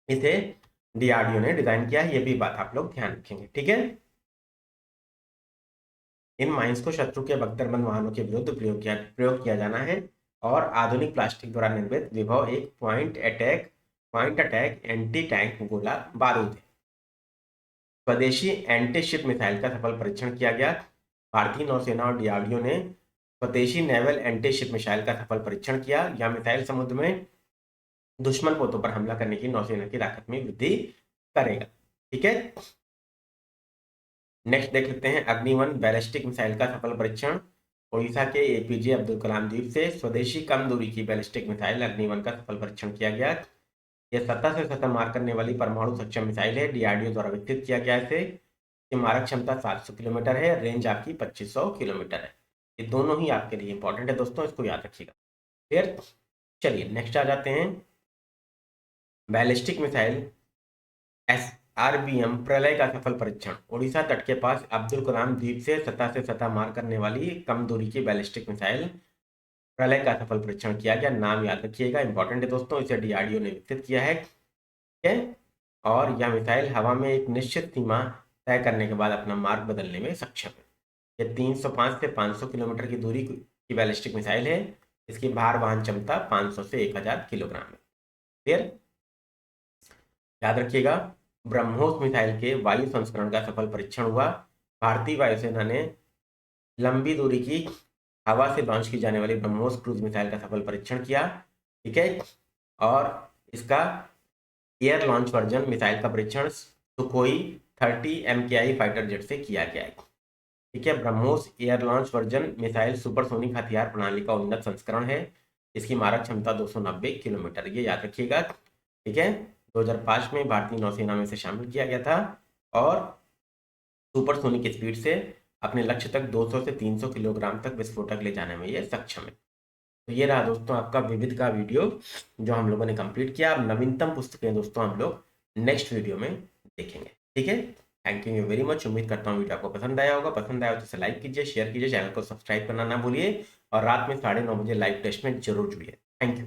इसे डीआरडीओ ने डिजाइन किया है, ये भी बात आप लोग ध्यान रखेंगे। ठीक है, इन माइंस को शत्रु के बख्तरबंद वाहनों के विरुद्ध प्रयोग किया जाना है। और आधुनिक प्लास्टिक द्वारा निर्मित विभव एक पॉइंट अटैक एंटी टैंक गोला बारूद है। स्वदेशी एंटी शिप मिसाइल का सफल परीक्षण किया गया। भारतीय नौसेना और डीआरडीओ ने स्वदेशी नेवल एंटी शिप मिसाइल का सफल परीक्षण किया। यह मिसाइल समुद्र में दुश्मन पोतों पर हमला करने की नौसेना की ताकत में वृद्धि करेगा। ठीक है, नेक्स्ट देख लेते हैं अग्नि-1 बैलिस्टिक मिसाइल का सफल परीक्षण। ओडिशा के एपीजे अब्दुल कलाम द्वीप से स्वदेशी कम दूरी की बैलिस्टिक मिसाइल अग्नि-1 का सफल परीक्षण किया गया। यह सतह से सतह मार करने वाली परमाणु सक्षम मिसाइल है, डीआरडीओ द्वारा विकसित किया गया इसे। ये मारक क्षमता 700 किलोमीटर है, रेंज आपकी 2500 किलोमीटर है। ये दोनों ही आपके लिए इंपॉर्टेंट है दोस्तों, इसको याद रखिएगा। फिर चलिए नेक्स्ट आ जाते हैं, बैलिस्टिक मिसाइल SRBM प्रलय का सफल परीक्षण। ओडिशा तट के पास अब्दुल कलाम द्वीप से सतह मार करने वाली कम दूरी की बैलिस्टिक मिसाइल प्रलय का सफल परीक्षण किया गया। नाम याद रखिएगा, इंपॉर्टेंट है दोस्तों, इसे डीआरडीओ ने विकसित किया है। ठीक है, और यह मिसाइल हवा में एक निश्चित सीमा तय करने के बाद अपना मार्ग बदलने में सक्षम है। यह 305 से 500 किलोमीटर की दूरी की बैलिस्टिक मिसाइल है। इसकी भार वहन क्षमता 500 से 1000 किलोग्राम है। फिर याद रखिएगा, ब्रह्मोस मिसाइल के वायु संस्करण का सफल परीक्षण हुआ। भारतीय वायुसेना ने लंबी दूरी की हवा से लॉन्च की जाने वाली ब्रह्मोस क्रूज मिसाइल का सफल परीक्षण किया। ठीक है, और इसका एयर लॉन्च वर्जन मिसाइल का परीक्षण सुखोई 30 MKI फाइटर जेट से किया गया है। ठीक है, BrahMos air launch version missile supersonic हथियार प्रणाली का उन्नत संस्करण है। इसकी मारक क्षमता 290 किलोमीटर, ये याद रखिएगा। ठीक है, 2005 में भारतीय नौसेना में से शामिल किया गया था और सुपरसोनिक स्पीड से अपने लक्ष्य तक 200 से 300 किलोग्राम तक विस्फोटक ले जाने में ये सक्षम है। तो ये रहा दोस्तों आपका विविध का वीडियो जो हम लोगों ने कंप्लीट किया। अब नवीनतम पुस्तकें दोस्तों हम लोग नेक्स्ट वीडियो में देखेंगे। ठीक है, थैंक यू वेरी मच। उम्मीद करता हूँ वीडियो आपको पसंद आया होगा। पसंद आया तो इसे लाइक कीजिए, शेयर कीजिए, चैनल को सब्सक्राइब करना ना भूलिए और रात में 9:30 बजे लाइव टेस्ट में जरूर जुड़िए। Thank you.